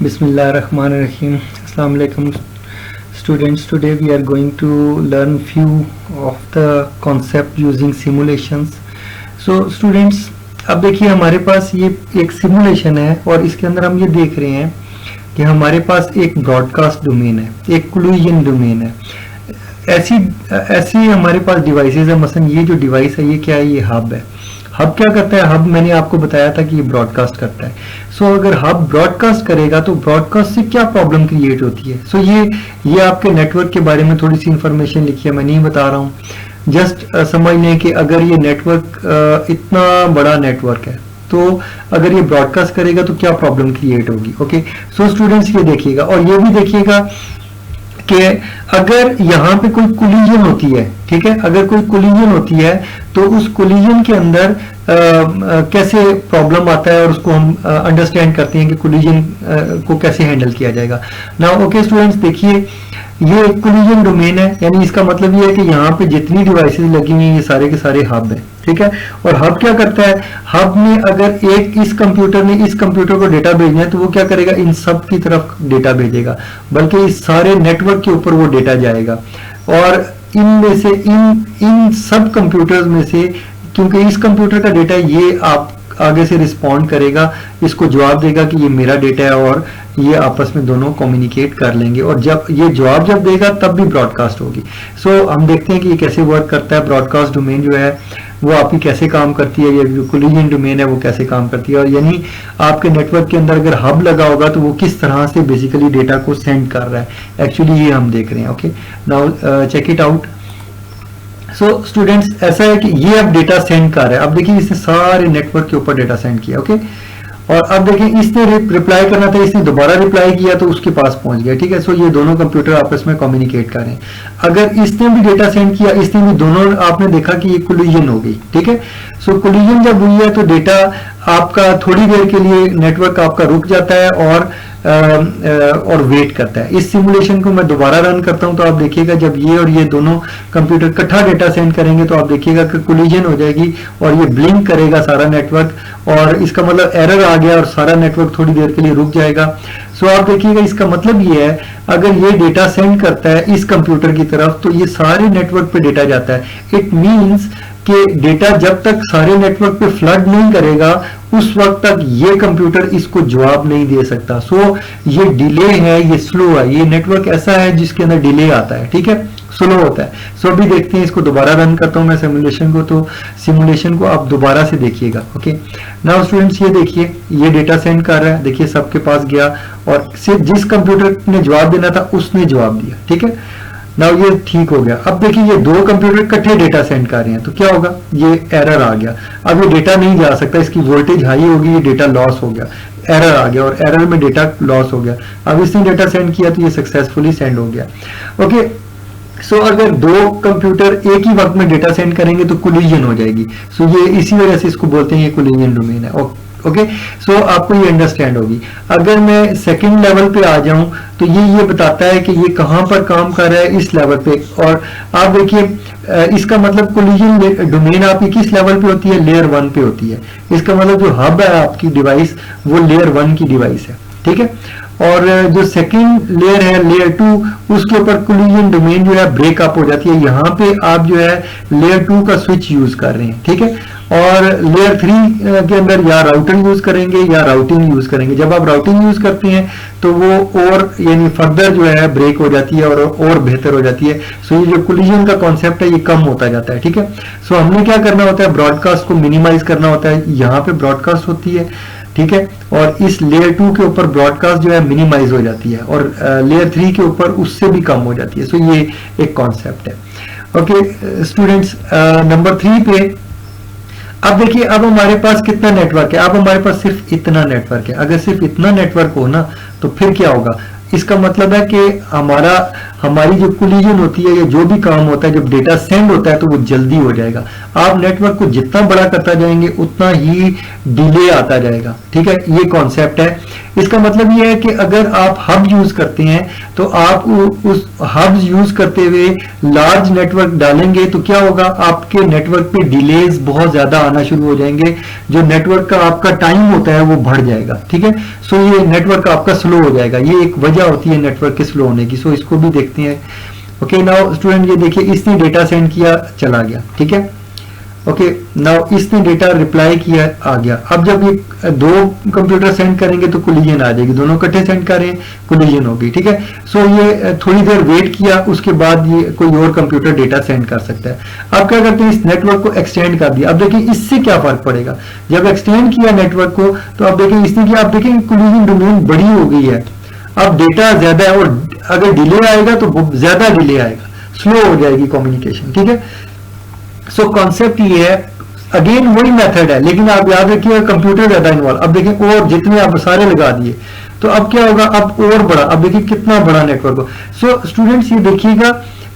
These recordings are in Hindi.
Bismillahirrahmanirrahim. Assalamu alaikum students. Today we are going to learn few of the concept using simulations. So students, अब देखिए हमारे पास ये एक सिमुलेशन है और इसके अंदर हम ये देख रहे हैं कि हमारे पास एक ब्रॉडकास्ट डोमेन है, एक कोलिजन डोमेन है। ऐसी हमारे पास डिवाइसेस है। मसलन ये जो डिवाइस है ये क्या है? ये हब है। हब क्या करता है? हब मैंने आपको बताया था कि ये ब्रॉडकास्ट करता है। सो अगर हब ब्रॉडकास्ट करेगा तो ब्रॉडकास्ट से क्या प्रॉब्लम क्रिएट होती है? सो ये आपके नेटवर्क के बारे में थोड़ी सी इंफॉर्मेशन लिखी है, मैं नहीं बता रहा हूँ। जस्ट समझ लें कि अगर ये नेटवर्क इतना बड़ा नेटवर्क है तो अगर ये ब्रॉडकास्ट करेगा तो क्या प्रॉब्लम क्रिएट होगी। ओके, सो स्टूडेंट्स ये देखिएगा और ये भी देखिएगा कि अगर यहाँ पे कोई कोलिजन होती है, ठीक है, अगर कोई कोलिजन होती है तो उस कोलिजन के अंदर कैसे प्रॉब्लम आता है और उसको हम अंडरस्टैंड करते हैं कि कोलिजन को कैसे हैंडल किया जाएगा। नाउ ओके स्टूडेंट्स, देखिए ये कोलिजन डोमेन है, यानी इसका मतलब ये है कि यहाँ पे जितनी डिवाइसेस लगी हुई हैं ये सारे के सारे हब हैं, ठीक है। और हब क्या करता है? हब में अगर एक इस कंप्यूटर ने इस कंप्यूटर को डेटा भेजना है तो वो क्या करेगा? इन सब की तरफ डेटा भेजेगा, बल्कि इस सारे नेटवर्क के ऊपर वो डेटा जाएगा और इनमें से इन सब कंप्यूटर्स में से, क्योंकि इस कंप्यूटर का डेटा ये आप आगे से रिस्पॉन्ड करेगा, इसको जवाब देगा कि ये मेरा डेटा है और ये आपस में दोनों कम्युनिकेट कर लेंगे और जब ये जवाब देगा तब भी ब्रॉडकास्ट होगी। सो हम देखते हैं कि ये कैसे वर्क करता है। ब्रॉडकास्ट डोमेन जो है वो आपकी कैसे काम करती है, ये जो कोलिजन डोमेन है वो कैसे काम करती है, और यानी आपके नेटवर्क के अंदर अगर हब लगा होगा तो वो किस तरह से बेसिकली डेटा को सेंड कर रहा है। एक्चुअली ये हम देख रहे हैं। Okay, now check it out. So students, ऐसा है कि ये अब डेटा सेंड कर रहा है। अब देखिए इसने सारे नेटवर्क के ऊपर डेटा सेंड किया। ओके, और अब देखिए इसने रिप्लाई करना था, इसने दोबारा रिप्लाई किया तो उसके पास पहुंच गया, ठीक है। सो ये दोनों कंप्यूटर आपस में कम्युनिकेट कर रहे हैं। अगर इसने भी डेटा सेंड किया, इसने भी, दोनों आपने देखा कि ये कोलिजन हो गई, ठीक है। सो कोलिजन जब हुई है तो डेटा आपका थोड़ी देर के लिए नेटवर्क आपका रुक जाता है और वेट करता है। इस सिमुलेशन को मैं दोबारा रन करता हूं तो आप देखिएगा जब ये और ये दोनों कंप्यूटर इकट्ठा डेटा सेंड करेंगे तो आप देखिएगा कि कोलिजन हो जाएगी और ये ब्लिंक करेगा सारा नेटवर्क, और इसका मतलब एरर आ गया और सारा नेटवर्क थोड़ी देर के लिए रुक जाएगा। सो आप देखिएगा इसका मतलब ये है, अगर ये डेटा सेंड करता है इस कंप्यूटर की तरफ तो ये सारे नेटवर्क पे डेटा जाता है। इट मींस कि डेटा जब तक सारे नेटवर्क पे फ्लड नहीं करेगा उस वक्त तक ये कंप्यूटर इसको जवाब नहीं दे सकता। सो ये डिले है, ये स्लो है, ये नेटवर्क ऐसा है जिसके अंदर डिले आता है, ठीक है, स्लो होता है। सो अभी देखते हैं, इसको दोबारा रन करता हूं मैं सिमुलेशन को, तो सिमुलेशन को आप दोबारा से देखिएगा। ओके, नाउ स्टूडेंट्स ये देखिए ये डेटा सेंड कर रहा है, देखिए सबके पास गया और सिर्फ जिस कंप्यूटर ने जवाब देना था उसने जवाब दिया, ठीक है। नाउ ये ठीक हो गया। अब देखिए ये दो कंप्यूटर इकट्ठे डेटा सेंड कर रहे हैं तो क्या होगा? ये एरर आ गया। अब ये डेटा नहीं जा सकता, इसकी वोल्टेज हाई होगी, ये डेटा लॉस हो गया, एरर आ गया और एरर में डेटा लॉस हो गया। अब इसने डेटा सेंड किया तो ये सक्सेसफुली सेंड हो गया। ओके, सो अगर दो कंप्यूटर एक ही वक्त में डेटा सेंड करेंगे तो कोलिजन हो जाएगी। सो ये इसी वजह से इसको बोलते हैं ये कोलिजन डोमेन है। ओके, सो आपको ये अंडरस्टैंड होगी। अगर मैं सेकंड लेवल पे आ जाऊं तो ये बताता है कि ये कहां पर काम कर रहा है, इस लेवल पे। और आप देखिए इसका मतलब कोलिजन डोमेन आपकी किस लेवल पे होती है? लेयर 1 पे होती है। इसका मतलब जो हब है आपकी डिवाइस वो लेयर 1 की डिवाइस है, ठीक है। और जो सेकंड लेयर है लेयर 2, उसके ऊपर कोलिजन डोमेन जो है ब्रेकअप हो जाती है। यहाँ पे आप जो है लेयर 2 का स्विच यूज कर रहे हैं, ठीक है। और लेयर 3 के अंदर या राउटर यूज करेंगे या राउटिंग यूज करेंगे। जब आप राउटिंग यूज करते हैं तो वो और यानी फर्दर जो है ब्रेक हो जाती है और बेहतर हो जाती है। सो ये जो कोलिजन का कॉन्सेप्ट है ये कम होता जाता है, ठीक है। सो हमने क्या करना होता है? ब्रॉडकास्ट को मिनिमाइज करना होता है। यहाँ पे ब्रॉडकास्ट होती है, ठीक है, और इस लेयर 2 के ऊपर ब्रॉडकास्ट जो है मिनिमाइज हो जाती है और लेयर 3 के ऊपर उससे भी कम हो जाती है। सो ये एक कॉन्सेप्ट है। ओके स्टूडेंट्स, नंबर 3 पे अब देखिए अब हमारे पास कितना नेटवर्क है? अब हमारे पास सिर्फ इतना नेटवर्क है। अगर सिर्फ इतना नेटवर्क हो ना तो फिर क्या होगा? इसका मतलब है कि हमारी जो कोलिजन होती है या जो भी काम होता है, जब डेटा सेंड होता है तो वो जल्दी हो जाएगा। आप नेटवर्क को जितना बड़ा करता जाएंगे उतना ही डिले आता जाएगा, ठीक है। ये कॉन्सेप्ट है। इसका मतलब ये है कि अगर आप हब यूज करते हैं तो आप उस हब यूज करते हुए लार्ज नेटवर्क डालेंगे तो क्या होगा, आपके नेटवर्क पे डिलेज बहुत ज्यादा आना शुरू हो जाएंगे, जो नेटवर्क का आपका टाइम होता है वो बढ़ जाएगा, ठीक है। सो ये नेटवर्क आपका स्लो हो जाएगा, ये एक वजह होती है नेटवर्क के स्लो होने की। सो इसको भी देखते हैं। ओके नाउ स्टूडेंट ये देखिए, इसने डेटा सेंड किया, चला गया, ठीक है। ओके नाउ इसने डेटा रिप्लाई किया, आ गया। अब जब ये दो कंप्यूटर सेंड करेंगे तो कोलिजन आ जाएगी, दोनों इकट्ठे सेंड करें कोलिजन होगी, ठीक है। सो ये थोड़ी देर वेट किया, उसके बाद ये कोई और कंप्यूटर डेटा सेंड कर सकता है। अब क्या करते हैं, इस नेटवर्क को एक्सटेंड कर दिया। अब देखिए इससे क्या फर्क पड़ेगा, जब एक्सटेंड किया नेटवर्क को तो अब देखिए इसने किया, आप देखेंगे कोलिजन डोमेन बड़ी हो गई है, अब डेटा ज्यादा है और अगर डिले आएगा तो ज्यादा डिले आएगा, स्लो हो जाएगी कम्युनिकेशन, ठीक है। सो कॉन्सेप्ट ये है, अगेन वही मेथड है, लेकिन आप याद रखिए कंप्यूटर ज्यादा इन्वॉल्व। अब देखिए और जितने आप सारे लगा दिए तो अब क्या होगा, अब और बड़ा, अब देखिए कितना बड़ा नेटवर्क हो। सो स्टूडेंट्स ये देखिएगा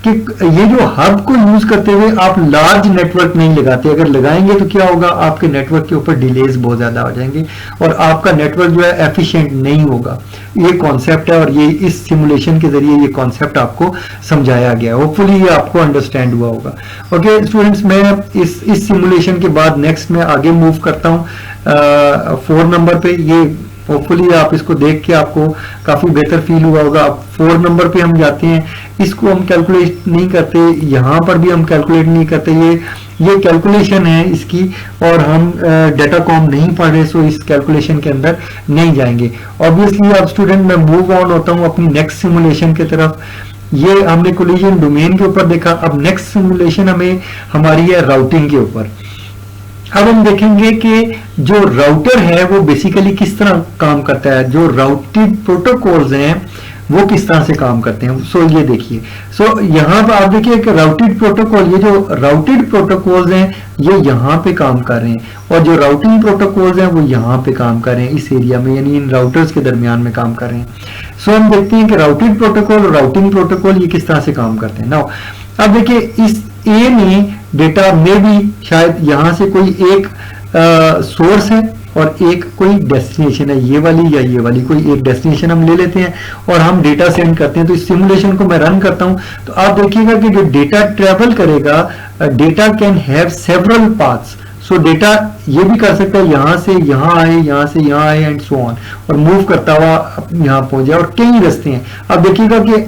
कि ये जो हब को यूज करते हुए आप लार्ज नेटवर्क नहीं लगाते, अगर लगाएंगे तो क्या होगा, आपके नेटवर्क के ऊपर डिलेज बहुत ज्यादा हो जाएंगे और आपका नेटवर्क जो है एफिशिएंट नहीं होगा। ये कॉन्सेप्ट है और ये इस सिमुलेशन के जरिए ये कॉन्सेप्ट आपको समझाया गया है। होपफुली ये आपको अंडरस्टैंड हुआ होगा। ओके स्टूडेंट्स, मैं इस सिमुलेशन के बाद नेक्स्ट में आगे मूव करता हूँ 4 नंबर पे। ये होपफुली आप इसको देख के आपको काफी बेहतर फील हुआ होगा। अब 4 नंबर पे हम जाते हैं, इसको हम कैलकुलेट नहीं करते, यहाँ पर भी हम कैलकुलेट नहीं करते, ये कैलकुलेशन है इसकी और हम डेटा को हम नहीं पढ़ रहे, सो इस कैलकुलेशन के अंदर नहीं जाएंगे। ऑब्वियसली अब स्टूडेंट मैं मूव ऑन होता हूँ अपनी नेक्स्ट सिमुलेशन की तरफ। ये हमने कोलिजन डोमेन के ऊपर देखा, अब नेक्स्ट सिमुलेशन हमारी है राउटिंग के ऊपर। अब हम देखेंगे कि जो राउटर है वो बेसिकली किस तरह काम करता है, जो राउटेड प्रोटोकॉल्स हैं वो किस तरह से काम करते हैं। सो ये देखिए, सो यहाँ पर आप देखिए कि राउटेड प्रोटोकॉल, ये जो राउटेड प्रोटोकॉल्स हैं ये यहाँ पे काम कर रहे हैं और जो राउटिंग प्रोटोकॉल्स हैं वो यहाँ पे काम कर रहे हैं, इस एरिया में, यानी इन राउटर्स के दरमियान में काम कर रहे हैं। सो हम देखते हैं कि राउटेड प्रोटोकॉल और राउटिंग प्रोटोकॉल ये किस तरह से काम करते हैं। नाउ अब देखिए इस ए में डेटा में भी शायद यहाँ से कोई एक सोर्स है और एक कोई डेस्टिनेशन है, ये वाली या ये वाली, कोई एक डेस्टिनेशन हम ले लेते हैं और हम डेटा सेंड करते हैं। तो इस सिमुलेशन को मैं रन करता हूं तो आप देखिएगा कि जो डेटा ट्रेवल करेगा, data can have several paths. So data ये भी कर सकता है यहाँ से यहाँ आए, यहाँ से यहाँ आए एंड सो ऑन, और मूव करता हुआ यहाँ पहुंच जाए, और कई रास्ते हैं। अब देखिएगा कि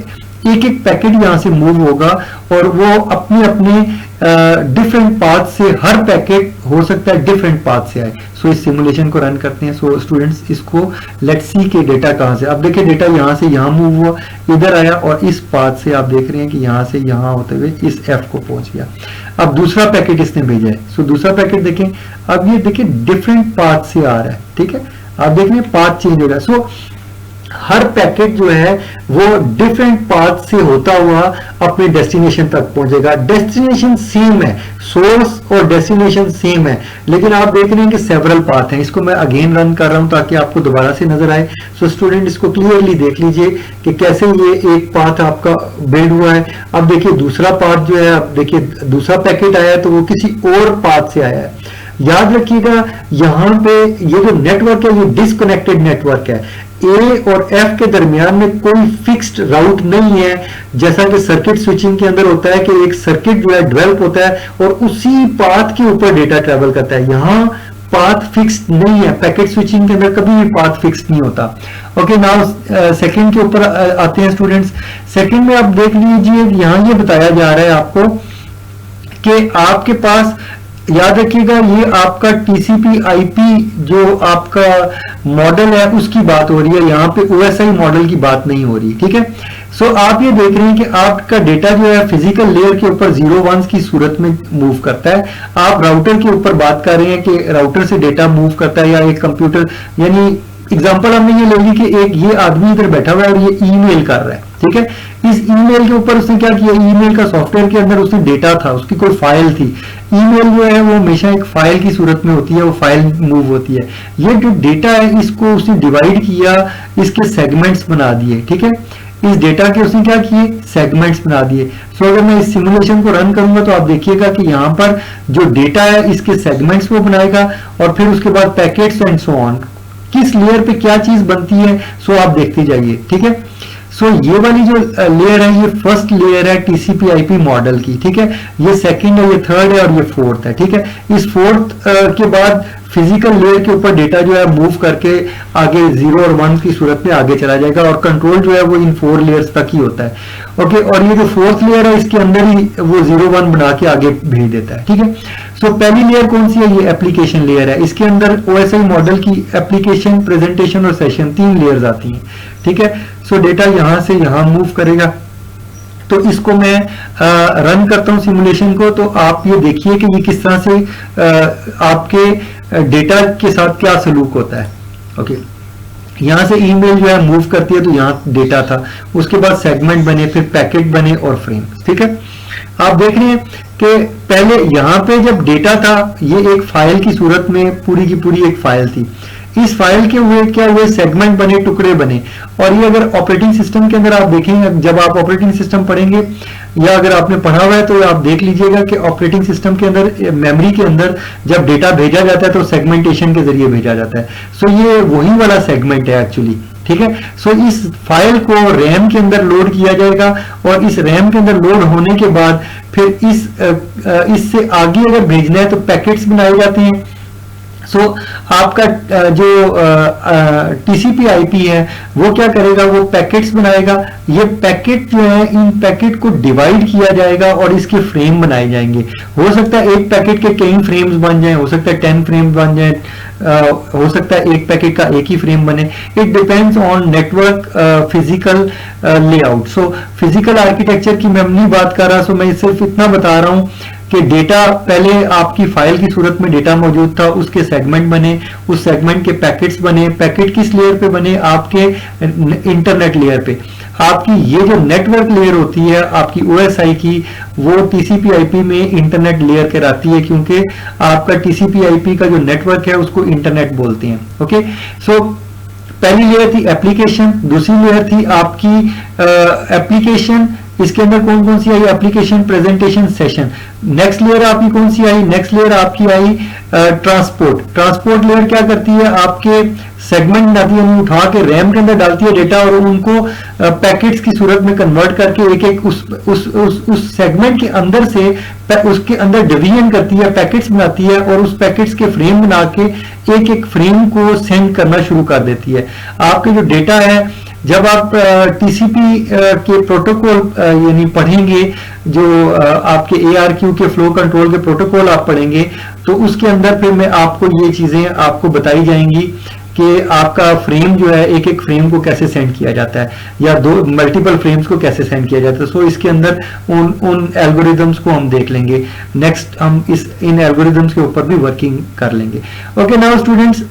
एक एक पैकेट यहां से मूव होगा और वो अपने अपने डिफरेंट पाथ से, हर पैकेट हो सकता है डिफरेंट पाथ से आए। सो इस सिमुलेशन को रन करते हैं। सो स्टूडेंट्स इसको लेट्स सी के डेटा कहां से, अब देखिए डेटा यहां से यहां मूव हुआ, इधर आया और इस पाथ से आप देख रहे हैं कि यहां से यहां होते हुए इस एफ को पहुंच गया। अब दूसरा पैकेट इसने भेजा है। सो दूसरा पैकेट देखें, अब ये देखिए डिफरेंट पाथ से आ रहा है, ठीक है, आप देख रहे हैं पाथ चेंज हो रहा है। सो हर पैकेट जो है वो डिफरेंट पाथ से होता हुआ अपने डेस्टिनेशन तक पहुंचेगा। डेस्टिनेशन सेम है, सोर्स और डेस्टिनेशन सेम है, लेकिन आप देख रहे हैं कि सेवरल पाथ हैं। इसको मैं अगेन रन कर रहा हूं ताकि आपको दोबारा से नजर आए। सो स्टूडेंट इसको क्लियरली देख लीजिए कि कैसे ये एक पाथ आपका बिल्ड हुआ है। अब देखिए दूसरा पाथ जो है, अब देखिए दूसरा पैकेट आया है तो वो किसी और पाथ से आया है। याद रखिएगा यहाँ पे ये जो नेटवर्क है ये डिसकनेक्टेड नेटवर्क है। ए और एफ के दरमियान में कोई फिक्स्ड राउट नहीं है, जैसा कि सर्किट स्विचिंग के अंदर होता है कि एक सर्किट जो है डेवलप होता है और उसी पाथ के ऊपर डेटा ट्रेवल करता है। यहाँ पाथ फिक्स्ड नहीं है, पैकेट स्विचिंग के अंदर कभी भी पाथ फिक्स्ड नहीं होता। ओके नाउ सेकंड के ऊपर आते हैं स्टूडेंट्स। सेकंड में आप देख लीजिए यहाँ ये बताया जा रहा है आपको कि आपके पास, याद रखिएगा ये आपका टीसीपी आईपी जो आपका मॉडल है उसकी बात हो रही है, यहाँ पे ओएसआई मॉडल की बात नहीं हो रही, ठीक है। सो आप ये देख रहे हैं कि आपका डेटा जो है फिजिकल लेयर के ऊपर 0 1s की सूरत में मूव करता है। आप राउटर के ऊपर बात कर रहे हैं कि राउटर से डेटा मूव करता है, या एक कंप्यूटर, यानी एग्जांपल हमने ये ले ली कि एक ये आदमी इधर बैठा हुआ है और ये ईमेल कर रहा है, ठीक है। इस ईमेल के ऊपर उसने क्या किया, ईमेल का सॉफ्टवेयर के अंदर उसने डेटा था, उसकी कोई फाइल थी। ईमेल जो है वो हमेशा एक फाइल की सूरत में होती है, वो फाइल मूव होती है। ये जो डेटा है इसको उसने डिवाइड किया, इसके सेगमेंट्स बना दिए, ठीक है। इस डेटा के उसने क्या किए, सेगमेंट्स बना दिए। सो अगर मैं इस सिमुलेशन को रन करूंगा तो आप देखिएगा कि यहाँ पर जो डेटा है इसके सेगमेंट्स वो बनाएगा और फिर उसके बाद पैकेट्स एंड सो ऑन, किस लेयर पे क्या चीज बनती है, सो आप देखते जाइए, ठीक है। सो ये वाली जो लेयर है, ये फर्स्ट लेयर है टीसीपी/आईपी मॉडल की, ठीक है। ये सेकंड है, ये थर्ड है और ये फोर्थ है, ठीक है। इस फोर्थ के बाद फिजिकल लेयर के ऊपर डेटा जो है मूव करके आगे 0 और 1 की सूरत में आगे चला जाएगा, और कंट्रोल जो है वो इन 4 लेयर्स तक ही होता है, ओके। और ये जो फोर्थ लेयर है, इसके अंदर ही वो 0-1 बना के आगे भेज देता है, ठीक है। सो पहली लेयर कौन सी है, ये एप्लीकेशन लेयर है। इसके अंदर ओएसआई मॉडल की एप्लीकेशन, प्रेजेंटेशन और सेशन 3 लेयर्स आती हैं, ठीक है। सो डेटा यहां से यहां मूव करेगा। तो इसको मैं रन करता हूं सिमुलेशन को, तो आप ये देखिए कि ये किस तरह से आपके डेटा के साथ क्या सलूक होता है, ओके। यहां से ईमेल जो है मूव करती है, तो यहां डेटा था, उसके बाद सेगमेंट बने, फिर पैकेट बने और फ्रेम, ठीक है। आप देख रहे हैं कि पहले यहां पे जब डेटा था, ये एक फाइल की सूरत में पूरी की पूरी एक फाइल थी। इस फाइल के हुए क्या हुए, सेगमेंट बने, टुकड़े बने। और ये अगर ऑपरेटिंग सिस्टम के अंदर आप देखेंगे, जब आप ऑपरेटिंग सिस्टम पढ़ेंगे या अगर आपने पढ़ा हुआ है तो आप देख लीजिएगा कि ऑपरेटिंग सिस्टम के अंदर, मेमोरी के अंदर जब डेटा भेजा जाता है तो सेगमेंटेशन के जरिए भेजा जाता है। सो ये वही वाला सेगमेंट है एक्चुअली, ठीक है। सो इस फाइल को रैम के अंदर लोड किया जाएगा, और इस रैम के अंदर लोड होने के बाद फिर इससे आगे अगर भेजना है तो पैकेट्स बनाए जाते हैं। सो आपका जो TCP/IP है वो क्या करेगा, वो पैकेट्स बनाएगा। ये पैकेट जो है, इन पैकेट को डिवाइड किया जाएगा और इसके फ्रेम बनाए जाएंगे। हो सकता है एक पैकेट के कई फ्रेम्स बन जाएं, हो सकता है 10 फ्रेम बन जाएं, हो सकता है एक पैकेट का एक ही फ्रेम बने। It depends on network physical layout. So physical architecture की मैं नहीं बात कर रहा, सो मैं सिर्फ इतना बता रहा हूं कि डेटा पहले आपकी फाइल की सूरत में डेटा मौजूद था, उसके सेगमेंट बने, उस सेगमेंट के पैकेट्स बने। पैकेट किस लेयर पे बने, आपके इंटरनेट लेयर पे। आपकी ये जो नेटवर्क लेयर होती है आपकी ओएसआई की, वो TCP/IP में इंटरनेट लेयर कहलाती है, क्योंकि आपका TCP/IP का जो नेटवर्क है उसको इंटरनेट बोलते हैं, ओके। सो पहली लेयर थी एप्लीकेशन, दूसरी लेयर थी आपकी एप्लीकेशन। इसके अंदर कौन कौन सी आई, application, presentation, session. Next layer आपकी कौन सी आई, नेक्स्ट लेयर आपकी आई ट्रांसपोर्ट। ट्रांसपोर्ट लेयर क्या करती है, आपके सेगमेंट बनाती है, उठा के रैम के अंदर डालती है डेटा, और उनको पैकेट्स की सूरत में कन्वर्ट करके एक एक उस सेगमेंट के अंदर से उसके अंदर डिवीजन करती है, पैकेट्स बनाती है, और उस पैकेट्स के फ्रेम बना के एक एक फ्रेम को सेंड करना शुरू कर देती है। आपके जो डेटा है, जब आप TCP के प्रोटोकॉल यानी पढ़ेंगे, जो आपके ARQ के फ्लो कंट्रोल के प्रोटोकॉल आप पढ़ेंगे, तो उसके अंदर फिर मैं आपको ये चीजें आपको बताई जाएंगी कि आपका फ्रेम जो है, एक एक फ्रेम को कैसे सेंड किया जाता है, या दो मल्टीपल फ्रेम्स को कैसे सेंड किया जाता है। सो इसके अंदर उन एल्गोरिदम्स को हम देख लेंगे। नेक्स्ट हम इन एल्गोरिदम्स के ऊपर भी वर्किंग कर लेंगे। Okay, now students,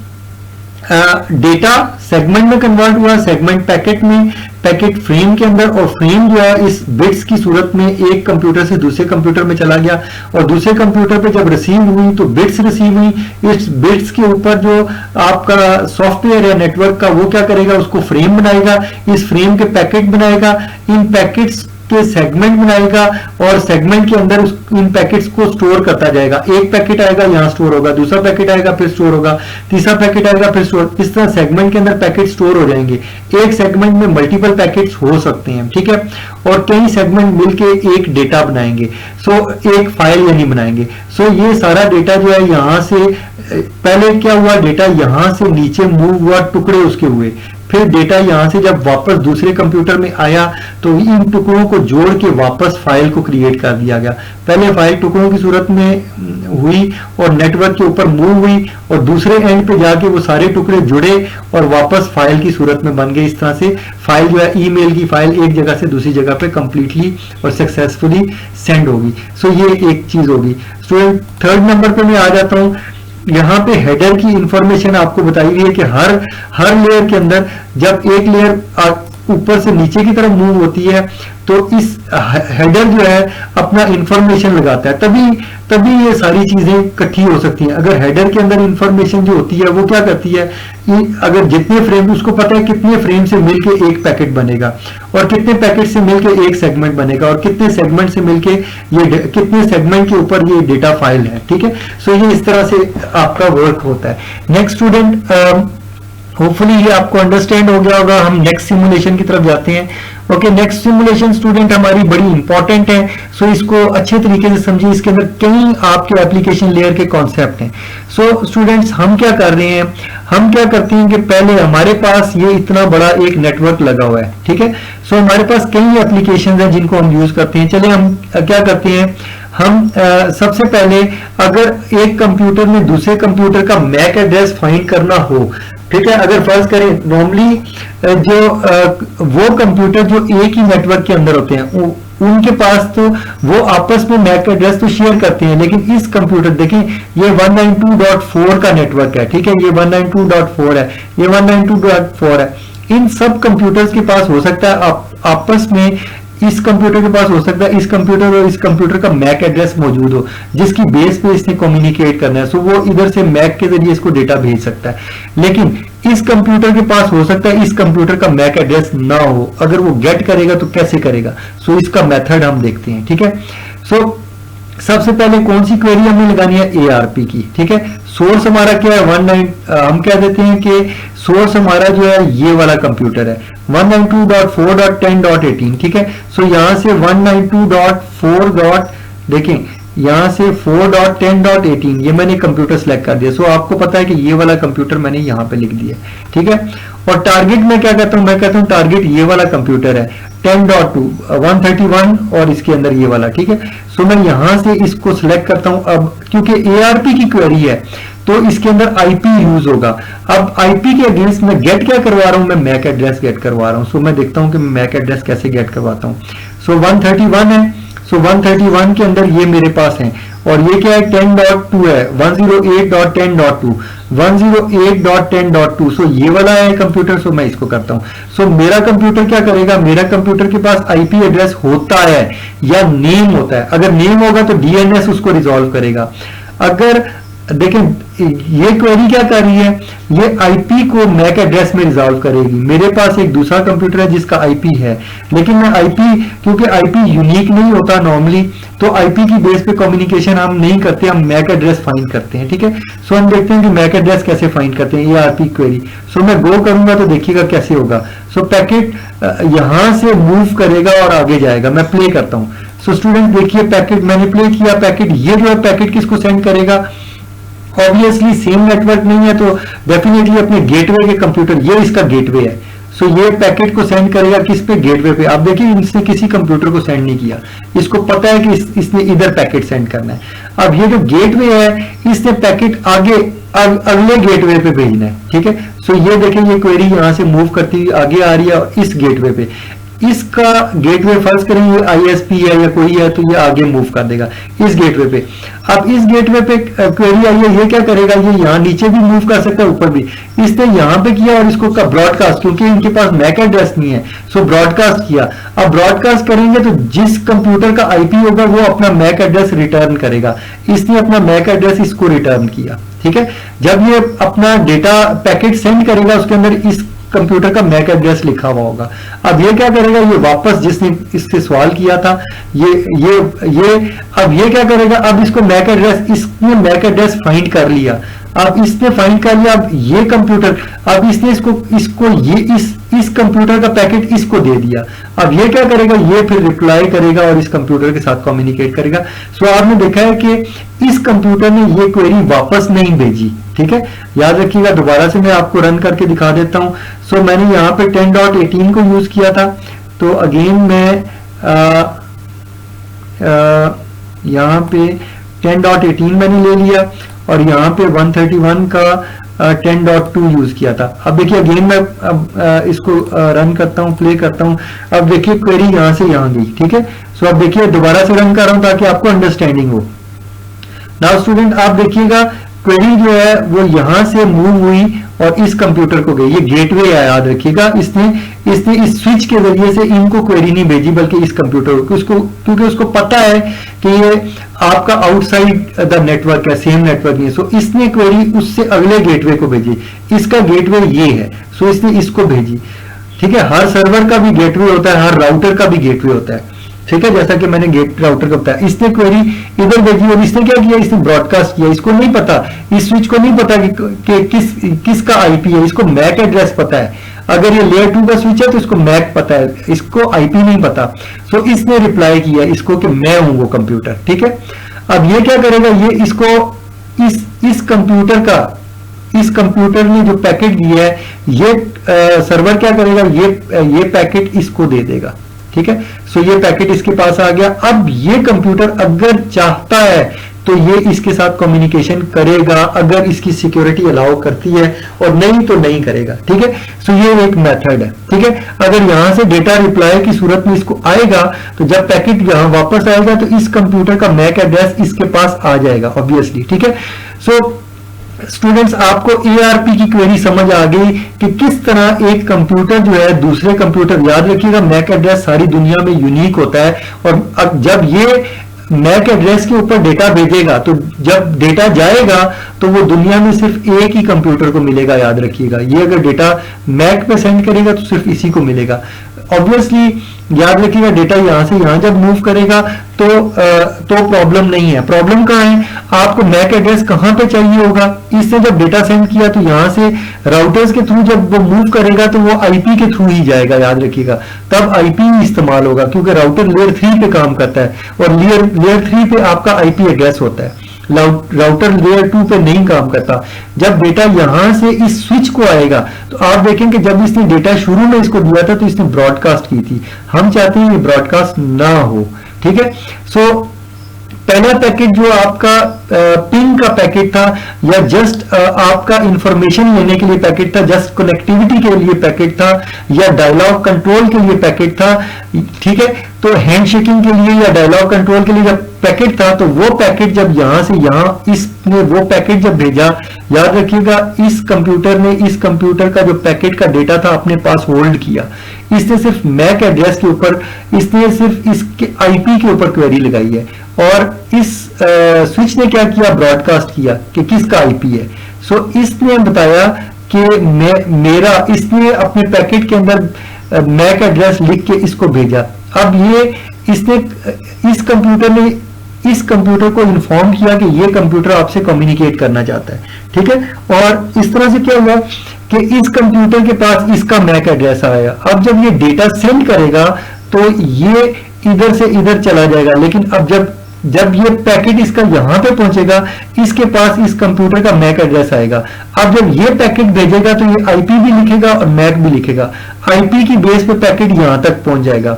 data segment में कन्वर्ट हुआ, सेगमेंट पैकेट में, पैकेट फ्रेम के अंदर, और फ्रेम जो है इस बिट्स की सूरत में एक कंप्यूटर से दूसरे कंप्यूटर में चला गया, और दूसरे कंप्यूटर पे जब रिसीव हुई तो बिट्स रिसीव हुई। इस बिट्स के ऊपर जो आपका सॉफ्टवेयर है नेटवर्क का, वो क्या करेगा, उसको फ्रेम बनाएगा, इस फ्रेम के पैकेट बनाएगा, इन पैकेट्स के सेगमेंट बनाएगा, और सेगमेंट के अंदर इन पैकेट्स को स्टोर करता जाएगा। एक पैकेट आएगा, यहां स्टोर होगा, दूसरा पैकेट आएगा, फिर स्टोर होगा, तीसरा पैकेट आएगा, फिर स्टोर। इस तरह सेगमेंट के अंदर पैकेट स्टोर हो जाएंगे। एक सेगमेंट में मल्टीपल पैकेट्स हो सकते हैं, ठीक है, और कई सेगमेंट मिलके एक डेटा बनाएंगे, सो एक फाइल यानी बनाएंगे। सो ये सारा डेटा जो है यहां से, पहले क्या हुआ, डेटा यहां से नीचे मूव हुआ, टुकड़े उसके हुए, फिर डेटा यहां से जब वापस दूसरे कंप्यूटर में आया तो इन टुकड़ों को जोड़ के वापस फाइल को क्रिएट कर दिया गया। पहले फाइल टुकड़ों की सूरत में हुई और नेटवर्क के ऊपर मूव हुई, और दूसरे एंड पे जाके वो सारे टुकड़े जुड़े और वापस फाइल की सूरत में बन गए। इस तरह से फाइल जो है, ईमेल की फाइल एक जगह से दूसरी जगह पे कंप्लीटली और सक्सेसफुली सेंड होगी। सो ये एक चीज होगी। स्टूडेंट, थर्ड नंबर पे मैं आ जाता हूं। यहाँ पे हेडर की इंफॉर्मेशन आपको बताई गई है कि हर लेयर के अंदर जब एक लेयर ऊपर से नीचे की तरफ मूव होती है तो इस हेडर जो है अपना इंफॉर्मेशन लगाता है, तभी ये सारी चीजें इकट्ठी हो सकती हैं। अगर हेडर के अंदर इंफॉर्मेशन जो होती है वो क्या करती है, अगर जितने फ्रेम, उसको पता है कितने फ्रेम से मिलके एक पैकेट बनेगा, और कितने पैकेट से मिलके एक सेगमेंट बनेगा, और कितने सेगमेंट से मिलके ये कितने सेगमेंट के ऊपर ये डेटा फाइल है, ठीक है। सो ये इस तरह से आपका वर्क होता है। नेक्स्ट स्टूडेंट, होपफुली ये आपको अंडरस्टैंड हो गया होगा। हम नेक्स्ट सिमुलेशन की तरफ जाते हैं। ओके, नेक्स्ट सिमुलेशन स्टूडेंट हमारी बड़ी इंपॉर्टेंट है, सो इसको अच्छे तरीके से समझिए। इसके अंदर कई आपके एप्लीकेशन लेयर के कॉन्सेप्ट हैं। सो स्टूडेंट्स, हम क्या कर रहे हैं, हम क्या करते हैं कि पहले हमारे पास ये इतना बड़ा एक नेटवर्क लगा हुआ है, ठीक है। सो हमारे पास कई एप्लीकेशन हैं जिनको हम यूज करते हैं। चलिए हम क्या करते हैं, हम सबसे पहले अगर एक कंप्यूटर में दूसरे कंप्यूटर का मैक एड्रेस फाइंड करना हो, ठीक है, अगर फर्ज करें नॉर्मली जो वो कंप्यूटर जो एक ही नेटवर्क के अंदर होते हैं उनके पास तो वो आपस में मैक एड्रेस तो शेयर करते हैं, लेकिन इस कंप्यूटर देखें ये 192.4 का नेटवर्क है, ठीक है, ये 192.4 है, ये 192.4 है। इन सब कंप्यूटर्स के पास हो सकता है आपस में, इस कंप्यूटर के पास हो सकता है इस कंप्यूटर और इस कंप्यूटर का मैक एड्रेस मौजूद हो जिसकी बेस पे इसने कम्युनिकेट करना है। सो वो इधर से मैक के जरिए इसको डेटा भेज सकता है, लेकिन इस कंप्यूटर के पास हो सकता है इस कंप्यूटर का मैक एड्रेस ना हो। अगर वो गेट करेगा तो कैसे करेगा, सो इसका मेथड हम देखते हैं, ठीक है। सो सबसे पहले कौन सी क्वेरी हमें लगानी है, ARP की, ठीक है। सोर्स हमारा क्या है, हम क्या देते हैं कि सोर्स हमारा जो है ये वाला कंप्यूटर है 192.4.10.18, ठीक है। सो यहां से 192.4. देखें यहां से 4.10.18 ये मैंने कंप्यूटर सेलेक्ट कर दिया। सो आपको पता है कि ये वाला कंप्यूटर मैंने यहां पे लिख दिया, ठीक है। और टारगेट में क्या कहता हूं, मैं कहता हूं टारगेट ये वाला कंप्यूटर है 10.2 131 और इसके अंदर ये वाला, ठीक है। सो मैं यहां से इसको सिलेक्ट करता हूं। अब क्योंकि ARP की क्वेरी है तो इसके अंदर IP यूज होगा। अब IP के अगेंस्ट मैं गेट क्या करवा रहा हूं, मैं मैक एड्रेस गेट करवा रहा हूं। सो मैं देखता हूं कि मैं मैक एड्रेस कैसे गेट करवाता हूं। सो 131 है, सो 131 के अंदर ये मेरे पास है और ये क्या है 10.2 है, 108.10.2 108.10.2। सो ये वाला है कंप्यूटर, सो मैं इसको करता हूं। सो मेरा कंप्यूटर क्या करेगा, मेरा कंप्यूटर के पास IP एड्रेस होता है या नेम होता है। अगर नेम होगा तो DNS उसको रिजॉल्व करेगा। अगर देखें ये क्वेरी क्या कर रही है, ये IP को मैक एड्रेस में रिजॉल्व करेगी। मेरे पास एक दूसरा कंप्यूटर है जिसका IP है, लेकिन मैं IP क्योंकि IP यूनिक नहीं होता नॉर्मली, तो IP की बेस पे कम्युनिकेशन हम नहीं करते, हम मैक एड्रेस फाइंड करते हैं, ठीक है। सो हम देखते हैं कि मैक एड्रेस कैसे फाइंड करते हैं, ARP क्वेरी। सो मैं गो करूंगा तो देखिएगा कैसे होगा। सो पैकेट यहां से मूव करेगा और आगे जाएगा। मैं प्ले करता हूं। सो स्टूडेंट देखिए पैकेट मैंने प्ले किया, पैकेट ये जो है पैकेट किसको सेंड करेगा, ऑब्वियसली सेम नेटवर्क नहीं है तो डेफिनेटली अपने गेटवे के कंप्यूटर, ये इसका गेटवे है। सो ये पैकेट को सेंड करेगा किस पे, गेटवे पे। आप देखिए इसने किसी कंप्यूटर को सेंड नहीं किया, इसको पता है कि इसने इधर पैकेट सेंड करना है। अब ये जो गेटवे है इसने पैकेट आगे अगले गेटवे पे भेजना है, ठीक है। सो ये देखें ये क्वेरी यहां से मूव करती हुई आगे आ रही है और इस गेटवे पे, इसका गेटवे फर्ज करें ये ISP है या कोई है तो ये आगे मूव कर देगा इस गेटवे पे। अब इस गेटवे पे क्वेरी आई है, ये क्या करेगा, ये यहाँ नीचे भी मूव कर सकता है ऊपर भी। इसने यहाँ पे किया और इसको का ब्रॉडकास्ट, क्योंकि इनके पास मैक एड्रेस नहीं है सो ब्रॉडकास्ट किया। अब ब्रॉडकास्ट करेंगे तो जिस कंप्यूटर का IP होगा वो अपना मैक एड्रेस रिटर्न करेगा। इसने अपना मैक एड्रेस इसको रिटर्न किया, ठीक है। जब ये अपना डेटा पैकेट सेंड करेगा उसके अंदर इस कंप्यूटर का मैक एड्रेस लिखा हुआ होगा। अब ये क्या करेगा, ये वापस जिसने इससे सवाल किया था ये अब ये क्या करेगा, अब इसको मैक एड्रेस, इसने मैक एड्रेस फाइंड कर लिया। अब इसने फाइंड कर लिया, अब ये कंप्यूटर, अब इसने इसको ये इस कंप्यूटर का पैकेट इसको दे दिया। अब ये क्या करेगा, ये फिर रिप्लाई करेगा और इस कंप्यूटर के साथ कम्युनिकेट करेगा। सो आपने देखा है कि इस कंप्यूटर ने ये क्वेरी वापस नहीं भेजी, ठीक है। याद रखिएगा, दोबारा से मैं आपको रन करके दिखा देता हूं। सो मैंने यहाँ पे 10.18 को यूज किया था, तो अगेन मैं यहाँ पे 10.18 मैंने ले लिया और यहाँ पे 131 का 10.2 यूज किया था। अब देखिए अगेन मैं इसको रन करता हूँ, प्ले करता हूँ। अब देखिए क्वेरी यहाँ से यहाँ गई, ठीक है। सो अब देखिए दोबारा से रन कर रहा हूँ ताकि आपको अंडरस्टैंडिंग हो। नाउ स्टूडेंट आप देखिएगा क्वेरी जो है वो यहां से मूव हुई और इस कंप्यूटर को गई। ये गेटवे है, याद रखिएगा। इसने इस स्विच के जरिए से इनको क्वेरी नहीं भेजी बल्कि इस कंप्यूटर को, क्योंकि उसको पता है कि ये आपका आउटसाइड द नेटवर्क है, सेम नेटवर्क नहीं है। सो इसने क्वेरी उससे अगले गेटवे को भेजी, इसका गेटवे ये है, सो इसने इसको भेजी, ठीक है। हर सर्वर का भी गेटवे होता है, हर राउटर का भी गेटवे होता है। ठीक है, जैसा कि मैंने गेट राउटर का बताया। इसने क्वेरी इधर भेजी और इसने क्या किया, इसने ब्रॉडकास्ट किया। इसको नहीं पता, इस स्विच को नहीं पता कि किसका आईपी है, इसको मैक एड्रेस पता है। अगर ये लेयर 2 का स्विच है तो इसको मैक पता है, इसको आईपी नहीं पता। सो इसने रिप्लाई किया इसको कि मैं हूं वो कंप्यूटर। ठीक है, अब ये क्या करेगा, ये इसको इस कंप्यूटर का, इस कंप्यूटर ने जो पैकेट दिया है, ये सर्वर क्या करेगा, ये पैकेट इसको दे देगा। ठीक है, सो ये पैकेट इसके पास आ गया। अब ये कंप्यूटर अगर चाहता है तो ये इसके साथ कम्युनिकेशन करेगा, अगर इसकी सिक्योरिटी अलाउ करती है, और नहीं तो नहीं करेगा। ठीक है, सो ये एक मेथड है। ठीक है, अगर यहां से डेटा रिप्लाई की सूरत में इसको आएगा, तो जब पैकेट यहां वापस आएगा तो इस कंप्यूटर का मैक एड्रेस इसके पास आ जाएगा ऑब्वियसली। ठीक है, सो स्टूडेंट्स, आपको ARP की क्वेरी समझ आ गई कि किस तरह एक कंप्यूटर जो है दूसरे कंप्यूटर, याद रखिएगा मैक एड्रेस सारी दुनिया में यूनिक होता है, और जब ये मैक एड्रेस के ऊपर डेटा भेजेगा तो जब डेटा जाएगा तो वो दुनिया में सिर्फ एक ही कंप्यूटर को मिलेगा, याद रखिएगा। ये अगर डेटा मैक पे सेंड करेगा तो सिर्फ इसी को मिलेगा। ऑब्वियसली याद रखिएगा, डेटा यहां से यहां जब मूव करेगा तो प्रॉब्लम नहीं है। प्रॉब्लम कहां है, आपको मैक एड्रेस कहां पे चाहिए होगा। इससे जब डेटा सेंड किया तो यहां से राउटर्स के थ्रू जब वो मूव करेगा तो वो आईपी के थ्रू ही जाएगा, याद रखिएगा। तब आईपी इस्तेमाल होगा, क्योंकि राउटर लेयर 3 पे काम करता है और लेयर 3 पे आपका आईपी एड्रेस होता है। राउटर लेयर 2 पे नहीं काम करता। जब डेटा यहां से इस स्विच को आएगा तो आप देखेंगे जब इसने डेटा शुरू में इसको दिया था तो इसने ब्रॉडकास्ट की थी। हम चाहते हैं ये ब्रॉडकास्ट ना हो। ठीक है, सो पहला पैकेट जो आपका पिंग का पैकेट था, या जस्ट आपका इंफॉर्मेशन लेने के लिए पैकेट था, जस्ट कनेक्टिविटी के लिए पैकेट था, या डायलॉग कंट्रोल के लिए पैकेट था। ठीक है, तो हैंडशेकिंग के लिए या डायलॉग कंट्रोल के लिए जब पैकेट था, तो वो पैकेट जब यहां से यहां इसने वो पैकेट जब भेजा, याद रखिएगा इस कंप्यूटर ने इस कंप्यूटर का जो पैकेट का डेटा था अपने पास होल्ड किया। इसने सिर्फ मैक एड्रेस के ऊपर, इसने सिर्फ इसके आईपी के ऊपर क्वेरी लगाई है, और इस स्विच ने क्या किया, ब्रॉडकास्ट किया कि किसका आईपी है। सो इसने बताया कि इसने अपने पैकेट के अंदर मैक एड्रेस लिख के इसको भेजा। अब इस कंप्यूटर को इन्फॉर्म किया कि ये कंप्यूटर आपसे कम्युनिकेट करना चाहता है। ठीक है, और इस तरह से क्या हुआ कि इस कंप्यूटर के पास इसका मैक एड्रेस आया। अब जब ये डेटा सेंड करेगा तो ये इधर से इधर चला जाएगा, लेकिन अब जब ये पैकेट इसका यहां पे पहुंचेगा, इसके पास इस कंप्यूटर का मैक एड्रेस आएगा। अब जब ये पैकेट भेजेगा तो ये आईपी भी लिखेगा और मैक भी लिखेगा। आईपी की बेस पे पैकेट यहां तक पहुंच जाएगा।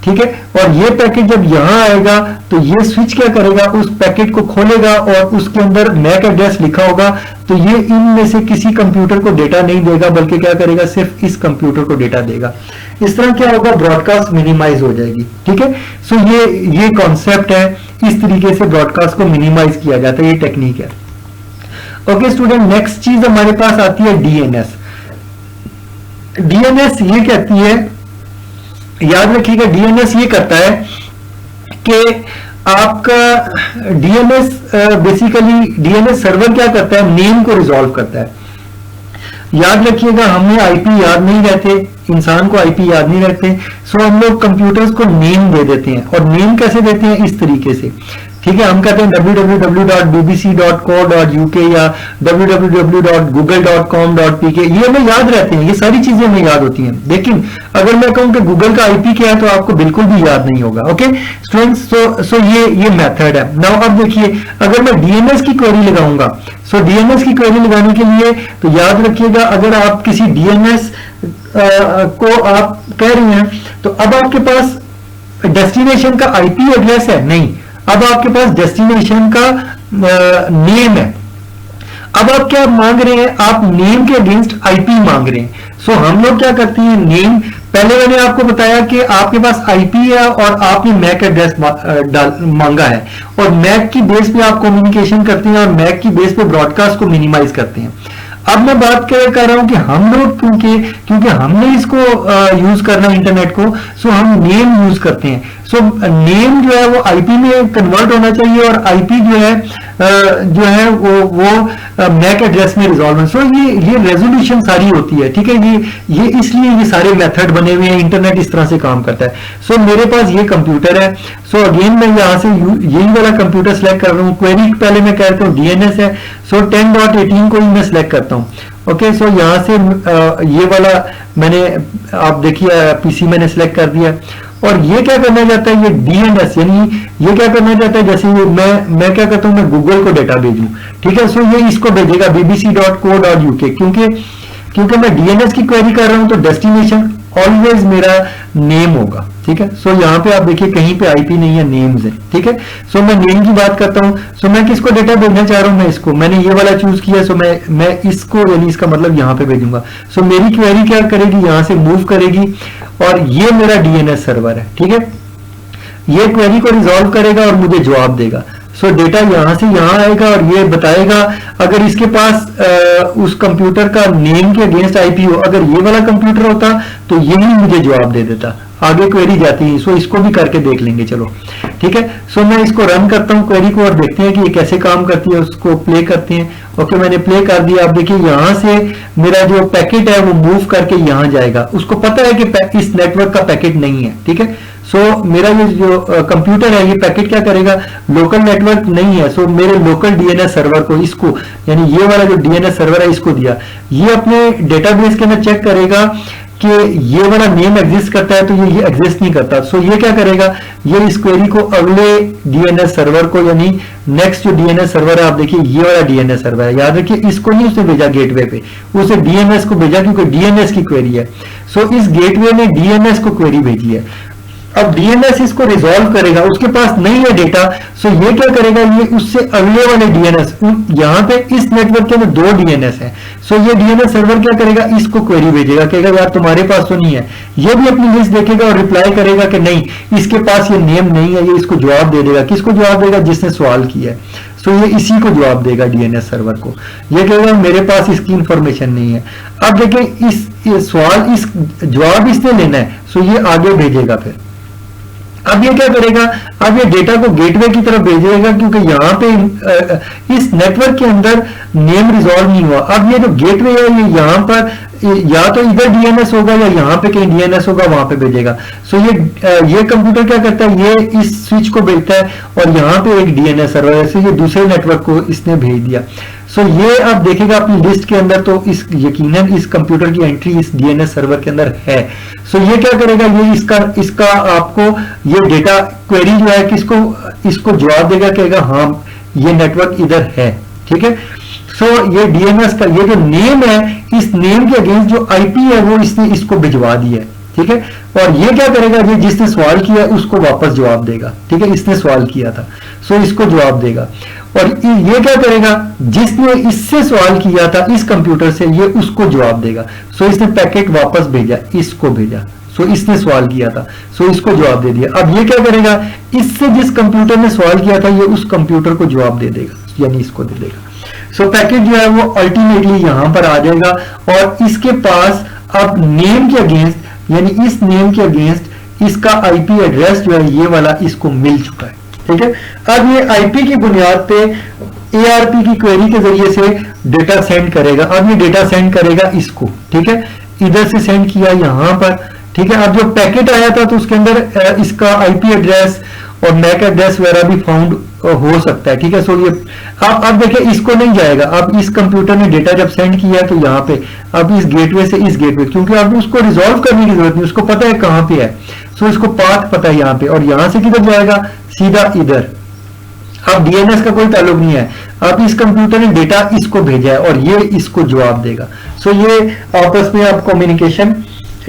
ठीक है, और ये पैकेट जब यहां आएगा तो ये स्विच क्या करेगा, उस पैकेट को खोलेगा और उसके अंदर मैक एड्रेस लिखा होगा, तो ये इनमें से किसी कंप्यूटर को डेटा नहीं देगा, बल्कि क्या करेगा, सिर्फ इस कंप्यूटर को डेटा देगा। इस तरह क्या होगा, ब्रॉडकास्ट मिनिमाइज हो जाएगी। ठीक है, सो ये कॉन्सेप्ट है, इस तरीके से ब्रॉडकास्ट को मिनिमाइज किया जाता है, ये टेक्निक है। ओके स्टूडेंट, नेक्स्ट चीज हमारे पास आती है डीएनएस। डीएनएस ये कहती है, याद रखिएगा डीएनएस ये करता है कि आपका डीएनएस बेसिकली डीएनएस सर्वर क्या करता है, नेम को रिजॉल्व करता है। याद रखिएगा हमें आईपी याद नहीं रहते, इंसान को आईपी याद नहीं रहते, सो हम लोग कंप्यूटर्स को नेम दे देते हैं। और नेम कैसे देते हैं, इस तरीके से। ठीक है, हम कहते हैं www.bbc.co.uk या www.google.com.pk, ये हमें याद रहते हैं, ये सारी चीजें हमें याद होती हैं। लेकिन अगर मैं कहूं कि गूगल का आईपी क्या है तो आपको बिल्कुल भी याद नहीं होगा। ओके स्टूडेंट्स, सो ये मेथड है। नाउ अब देखिए, अगर मैं डीएनएस की क्वेरी लगाऊंगा, सो डीएनएस की क्वेरी लगाने के लिए तो याद रखिएगा, अगर आप किसी डीएनएस को आप कह रही हैं, तो अब आपके पास डेस्टिनेशन का आईपी एड्रेस है नहीं, अब आपके पास डेस्टिनेशन का नेम है। अब आप क्या मांग रहे हैं, आप नेम के अगेंस्ट आईपी मांग रहे हैं। सो हम लोग क्या करते हैं, नेम, पहले मैंने आपको बताया कि आपके पास आईपी है और आपने मैक एड्रेस मांगा है, और मैक की बेस पे आप कम्युनिकेशन करते हैं और मैक की बेस पे ब्रॉडकास्ट को मिनिमाइज करते हैं। अब मैं बात कर रहा हूं कि हम लोग क्योंकि हमने इसको यूज करना इंटरनेट को, सो हम नेम यूज करते हैं। सो नेम जो है वो आईपी में कन्वर्ट होना चाहिए और आईपी जो है वो मैक एड्रेस में रिजॉल्व है। सो ये रेजोल्यूशन सारी होती है, ठीक है। ये इसलिए ये सारे मेथड बने हुए हैं, इंटरनेट इस तरह से काम करता है। सो मेरे पास ये कंप्यूटर है। सो अगेन मैं यहाँ से यही वाला कंप्यूटर सेलेक्ट कर रहा हूँ। क्वेरी पहले मैं कहता हूँ डीएनएस है। सो 10.18 को ही मैं सेलेक्ट करता हूँ। ओके, सो यहाँ से ये वाला मैंने, आप देखिए पीसी मैंने सेलेक्ट कर दिया। और ये क्या करना चाहता है, ये डीएनएस, यानी ये क्या करना चाहता है, जैसे मैं क्या करता हूँ, मैं गूगल को डेटा भेजूं, ठीक है। सो ये इसको भेजेगा bbc.co.uk, क्योंकि मैं डीएनएस की क्वेरी कर रहा हूं, तो डेस्टिनेशन ऑलवेज मेरा नेम होगा, ठीक है। सो यहाँ पे आप देखिए कहीं पे आईपी नहीं है, नेम्स है, ठीक है। सो मैं नेम की बात करता हूँ। सो मैं किसको डेटा भेजना चाह रहा हूँ, मैं इसको, मैंने ये वाला चूज किया। सो मैं इसको, यानी इसका मतलब यहाँ पे भेजूंगा। सो मेरी क्वेरी क्या करेगी, यहाँ से मूव करेगी और ये मेरा डीएनएस सर्वर है, ठीक है। ये क्वेरी को रिजॉल्व करेगा और मुझे जवाब देगा। सो डेटा यहां से यहां आएगा और ये बताएगा, अगर इसके पास उस कंप्यूटर का नेम के अगेंस्ट आईपी हो, अगर ये वाला कंप्यूटर होता तो यही मुझे जवाब दे देता। आगे क्वेरी जाती है। सो इसको भी करके देख लेंगे, चलो, ठीक है। सो मैं इसको रन करता हूं क्वेरी को और देखते हैं कि ये कैसे काम करती है। उसको प्ले करते हैं। ओके, मैंने प्ले कर दिया। आप देखिए यहां से मेरा जो पैकेट है वो मूव करके यहां जाएगा। उसको पता है कि इस नेटवर्क का पैकेट नहीं है, ठीक है। सो मेरा ये जो कंप्यूटर है, ये पैकेट क्या करेगा, लोकल नेटवर्क नहीं है। सो मेरे लोकल डीएनएस सर्वर को, इसको, यानी ये वाला जो डीएनएस सर्वर है इसको दिया। ये अपने डेटाबेस के अंदर चेक करेगा कि ये वाला नेम एग्जिस्ट करता है, तो ये एग्जिस्ट नहीं करता। सो ये क्या करेगा, ये इस क्वेरी को अगले डीएनएस सर्वर को, यानी नेक्स्ट जो डीएनएस सर्वर है, आप देखिए ये वाला डीएनएस सर्वर है, याद रखिए इसको नहीं उसने भेजा गेटवे पे, उसे डीएनएस को भेजा, क्योंकि डीएनएस की क्वेरी है। सो इस गेटवे ने डीएनएस को क्वेरी भेजी है। अब डीएनएस इसको रिजॉल्व करेगा, उसके पास नहीं है डेटा। सो ये क्या करेगा, ये उससे अगले वाले डीएनएस, यहां पे इस नेटवर्क के अंदर 2 डीएनएस है। सो ये डीएनएस सर्वर क्या करेगा, इसको क्वेरी भेजेगा, कहेगा यार तुम्हारे पास तो नहीं है। ये भी अपनी लिस्ट देखेगा और रिप्लाई करेगा कि नहीं, इसके पास ये नेम नहीं है। ये इसको जवाब दे देगा। किसको जवाब देगा, जिसने सवाल किया है। सो ये इसी को जवाब देगा डीएनएस सर्वर को। ये कहेगा मेरे पास इसकी इंफॉर्मेशन नहीं है। अब देखिए इस सवाल, इस जवाब इसने लेना है। सो ये आगे भेजेगा। फिर अब ये क्या करेगा, अब ये डेटा को गेटवे की तरफ भेजेगा, क्योंकि यहाँ पे इस नेटवर्क के अंदर नेम रिजॉल्व नहीं हुआ। अब ये जो गेटवे है, ये यहाँ पर या तो इधर डीएनएस होगा या यहाँ पे कहीं डीएनएस होगा, वहां पे भेजेगा। सो ये कंप्यूटर क्या करता है, ये इस स्विच को भेजता है और यहाँ पे एक डीएनएस सर्वर है, ये दूसरे नेटवर्क को इसने भेज दिया। सो ये अब देखेगा अपनी लिस्ट के अंदर, तो इस यकीनन इस कंप्यूटर की एंट्री इस डीएनएस सर्वर के अंदर है। सो ये क्या करेगा, ये इसका आपको ये डेटा क्वेरी जो है इसको जवाब देगा, कहेगा हाँ ये नेटवर्क इधर है, ठीक है। सो ये डीएनएस का ये जो नेम है, इस नेम के अगेंस्ट जो आईपी है वो इसने इसको भिजवा दिया है, ठीक है। और ये क्या करेगा, ये जिसने सवाल किया उसको वापस जवाब देगा, ठीक है। इसने सवाल किया था, सो इसको जवाब देगा। और ये क्या करेगा, जिसने इससे सवाल किया था इस कंप्यूटर से, ये उसको जवाब देगा। सो इसने पैकेट वापस भेजा, इसको भेजा। सो इसने सवाल किया था, सो इसको जवाब दे दिया। अब ये क्या करेगा, इससे जिस कंप्यूटर ने सवाल किया था, ये उस कंप्यूटर को जवाब दे देगा, यानी इसको दे देगा। सो पैकेट जो है वो अल्टीमेटली यहां पर आ जाएगा और इसके पास अब नेम के अगेंस्ट, यानी इस नेम के अगेंस्ट इसका आईपी एड्रेस जो है ये वाला इसको मिल चुका है, ठीक है। अब ये आईपी की बुनियाद पे एआरपी की क्वेरी के जरिए से डेटा सेंड करेगा। अब ये डेटा सेंड करेगा इसको, ठीक है। इधर से सेंड किया यहां पर, ठीक है। अब जो पैकेट आया था तो उसके अंदर इसका आईपी एड्रेस और मैक एड्रेस वगैरह भी फाउंड हो सकता है, ठीक है। सो ये अब देखिए इसको नहीं जाएगा। अब इस कंप्यूटर ने डेटा जब सेंड किया तो यहाँ पे अब इस गेटवे से इस गेटवे, क्योंकि अब उसको रिजॉल्व करने की जरूरत नहीं, उसको पता है कहाँ पे है। सो इसको पाथ पता है यहाँ पे, और यहाँ से किधर जाएगा, सीधा इधर। अब डीएनएस का कोई ताल्लुक नहीं है। अब इस कंप्यूटर ने डेटा इसको भेजा है और ये इसको जवाब देगा। सो ये आपस में आप कम्युनिकेशन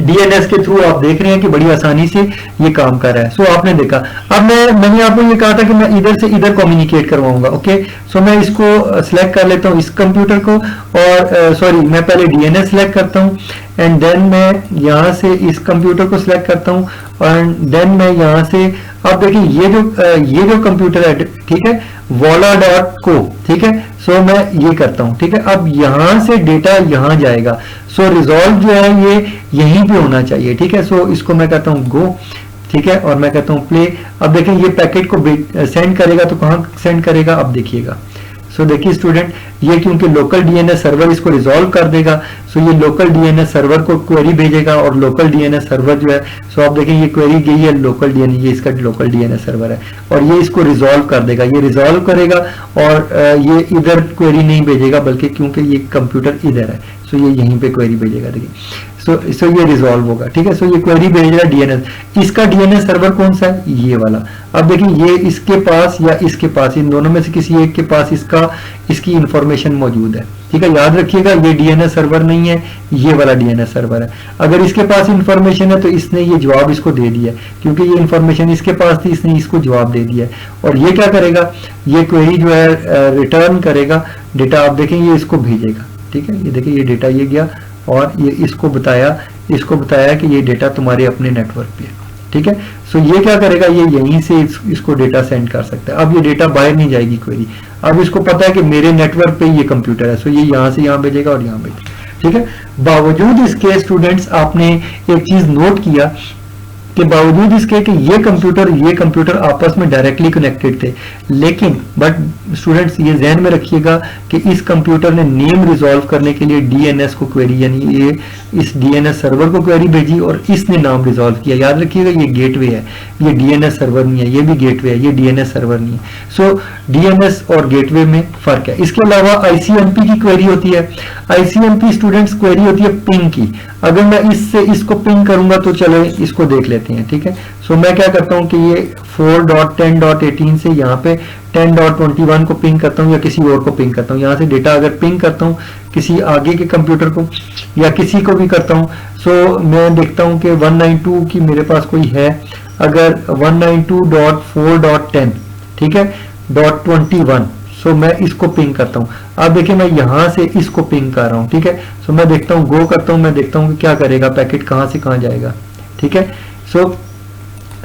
डीएनएस के थ्रू आप देख रहे हैं कि बड़ी आसानी से ये काम कर रहा है। सो आपने देखा। अब मैंने आपको ये कहा था कि मैं इधर से इधर कम्युनिकेट करवाऊंगा, ओके। सो मैं इसको सिलेक्ट कर लेता हूँ, इस कंप्यूटर को, और सॉरी मैं पहले डीएनएस सिलेक्ट करता हूँ एंड देन मैं यहाँ से इस कंप्यूटर को सिलेक्ट करता हूँ और देन मैं यहाँ से, अब देखिए ये जो कंप्यूटर है, ठीक है, vola.co, ठीक है। सो मैं ये करता हूँ, ठीक है। अब यहाँ से डेटा यहाँ जाएगा। सो रिजॉल्व जो है ये यहीं पे होना चाहिए, ठीक है। सो इसको मैं कहता हूँ गो, ठीक है, और मैं कहता हूँ प्ले। अब देखें ये पैकेट को सेंड करेगा तो कहाँ सेंड करेगा, अब देखिएगा। सो देखिए स्टूडेंट, ये क्योंकि लोकल डीएनएस सर्वर इसको रिजॉल्व कर देगा, सो ये लोकल डीएनएस सर्वर को क्वेरी भेजेगा और लोकल डीएनएस सर्वर जो है, सो आप देखें ये क्वेरी गई है लोकल डीएनएस, ये इसका लोकल डीएनएस सर्वर है और ये इसको रिजॉल्व कर देगा, ये रिजॉल्व करेगा और ये इधर क्वेरी नहीं भेजेगा बल्कि क्योंकि ये कंप्यूटर इधर है, सो ये यहीं पे क्वेरी भेजेगा। देखिए सो ये रिजॉल्व होगा, ठीक है। सो ये क्वेरी भेजेगा डीएनएस, इसका डीएनएस सर्वर कौन सा है, ये वाला। अब देखिए ये इसके पास या इसके पास, इन दोनों में से किसी एक के पास इसकी इंफॉर्मेशन मौजूद है, ठीक है। याद रखिएगा ये डीएनएस सर्वर नहीं है, ये वाला डीएनएस सर्वर है। अगर इसके पास इंफॉर्मेशन है तो इसने ये जवाब इसको दे दिया, क्योंकि ये इंफॉर्मेशन इसके पास थी, इसने इसको जवाब दे दिया। और ये क्या करेगा, ये क्वेरी जो है रिटर्न करेगा डेटा, आप देखें ये इसको भेजेगा, ठीक है। ये देखिए ये डेटा ये गया और ये इसको बताया कि ये डेटा तुम्हारे अपने नेटवर्क पे है, ठीक है। सो ये क्या करेगा, ये यहीं से इसको डेटा सेंड कर सकता है। अब ये डेटा बाहर नहीं जाएगी क्वेरी, अब इसको पता है कि मेरे नेटवर्क पे ये कंप्यूटर है, सो ये यहाँ से यहाँ भेजेगा और यहाँ भेजेगा, ठीक है। बावजूद इसके स्टूडेंट्स आपने एक चीज नोट किया कि बावजूद इसके कि ये कंप्यूटर आपस में डायरेक्टली कनेक्टेड थे, लेकिन बट स्टूडेंट्स ये ध्यान में रखिएगा कि इस कंप्यूटर ने नेम रिजॉल्व करने के लिए डीएनएस को क्वेरी, यानी ये इस डीएनएस सर्वर को क्वेरी भेजी और इसने नाम रिजॉल्व किया। याद रखिएगा ये गेटवे है, ये डीएनएस सर्वर नहीं है, ये भी गेटवे है, ये डीएनएस सर्वर नहीं है। सो डीएनएस और गेटवे में फर्क है। इसके अलावा आईसीएमपी की क्वेरी होती है। आईसीएमपी स्टूडेंट्स क्वेरी होती है पिंग की। अगर मैं इससे इसको पिंग करूंगा तो चलो इसको देख लेते हैं, ठीक है। सो मैं क्या करता हूं कि ये 4.10.18 से यहाँ पे 10.21 को पिंग करता हूँ या किसी और को पिंग करता हूँ। यहाँ से डेटा अगर पिंग करता हूँ किसी आगे के कंप्यूटर को या किसी को भी करता हूँ, सो मैं देखता हूँ कि 192 की मेरे पास कोई है, अगर 192.4.10, ठीक है, .21, सो मैं इसको पिंग करता हूँ। अब देखिए मैं यहां से इसको पिंग कर रहा हूँ, ठीक है। सो मैं देखता हूँ, गो करता हूँ, मैं देखता हूँ कि क्या करेगा, पैकेट कहां से कहां जाएगा, ठीक है।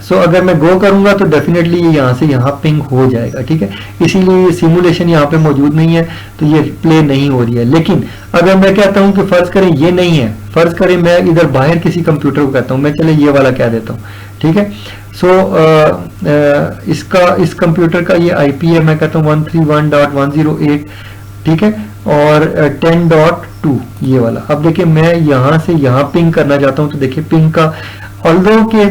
सो अगर मैं गो करूंगा तो डेफिनेटली ये यहाँ से यहाँ पिंग हो जाएगा, ठीक है। इसीलिए ये सिमुलेशन यहाँ पे मौजूद नहीं है, तो ये प्ले नहीं हो रही है। लेकिन अगर मैं कहता हूँ कि फर्ज करें ये नहीं है, फर्ज करें मैं इधर बाहर किसी कंप्यूटर को कहता हूँ, मैं चले ये वाला कह देता हूँ, ठीक है। सो इस कंप्यूटर का ये आईपी है, मैं कहता हूँ 131.108, ठीक है, और 10.2 ये वाला। अब देखिए मैं यहाँ से यहाँ पिंग करना चाहता हूँ, तो देखिए पिंग का, ऑल्दो के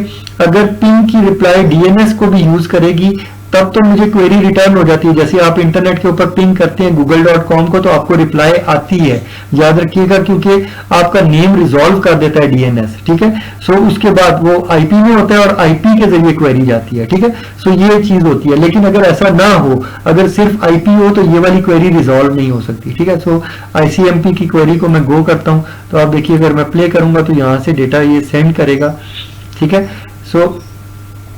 अगर पिंग की रिप्लाई डीएनएस को भी यूज करेगी तब तो मुझे क्वेरी रिटर्न हो जाती है। जैसे आप इंटरनेट के ऊपर पिंग करते हैं google.com को तो आपको रिप्लाई आती है, याद रखिएगा, क्योंकि आपका नेम रिजॉल्व कर देता है डीएनएस, ठीक है। सो उसके बाद वो आईपी में होता है और आईपी के जरिए क्वेरी जाती है, ठीक है। सो ये चीज होती है। लेकिन अगर ऐसा ना हो, अगर सिर्फ आईपी हो तो ये वाली क्वेरी रिजॉल्व नहीं हो सकती, ठीक है। सो आईसीएमपी की क्वेरी को मैं गो करता हूँ, तो आप देखिए अगर मैं प्ले करूंगा तो यहाँ से डेटा ये सेंड करेगा, ठीक है। सो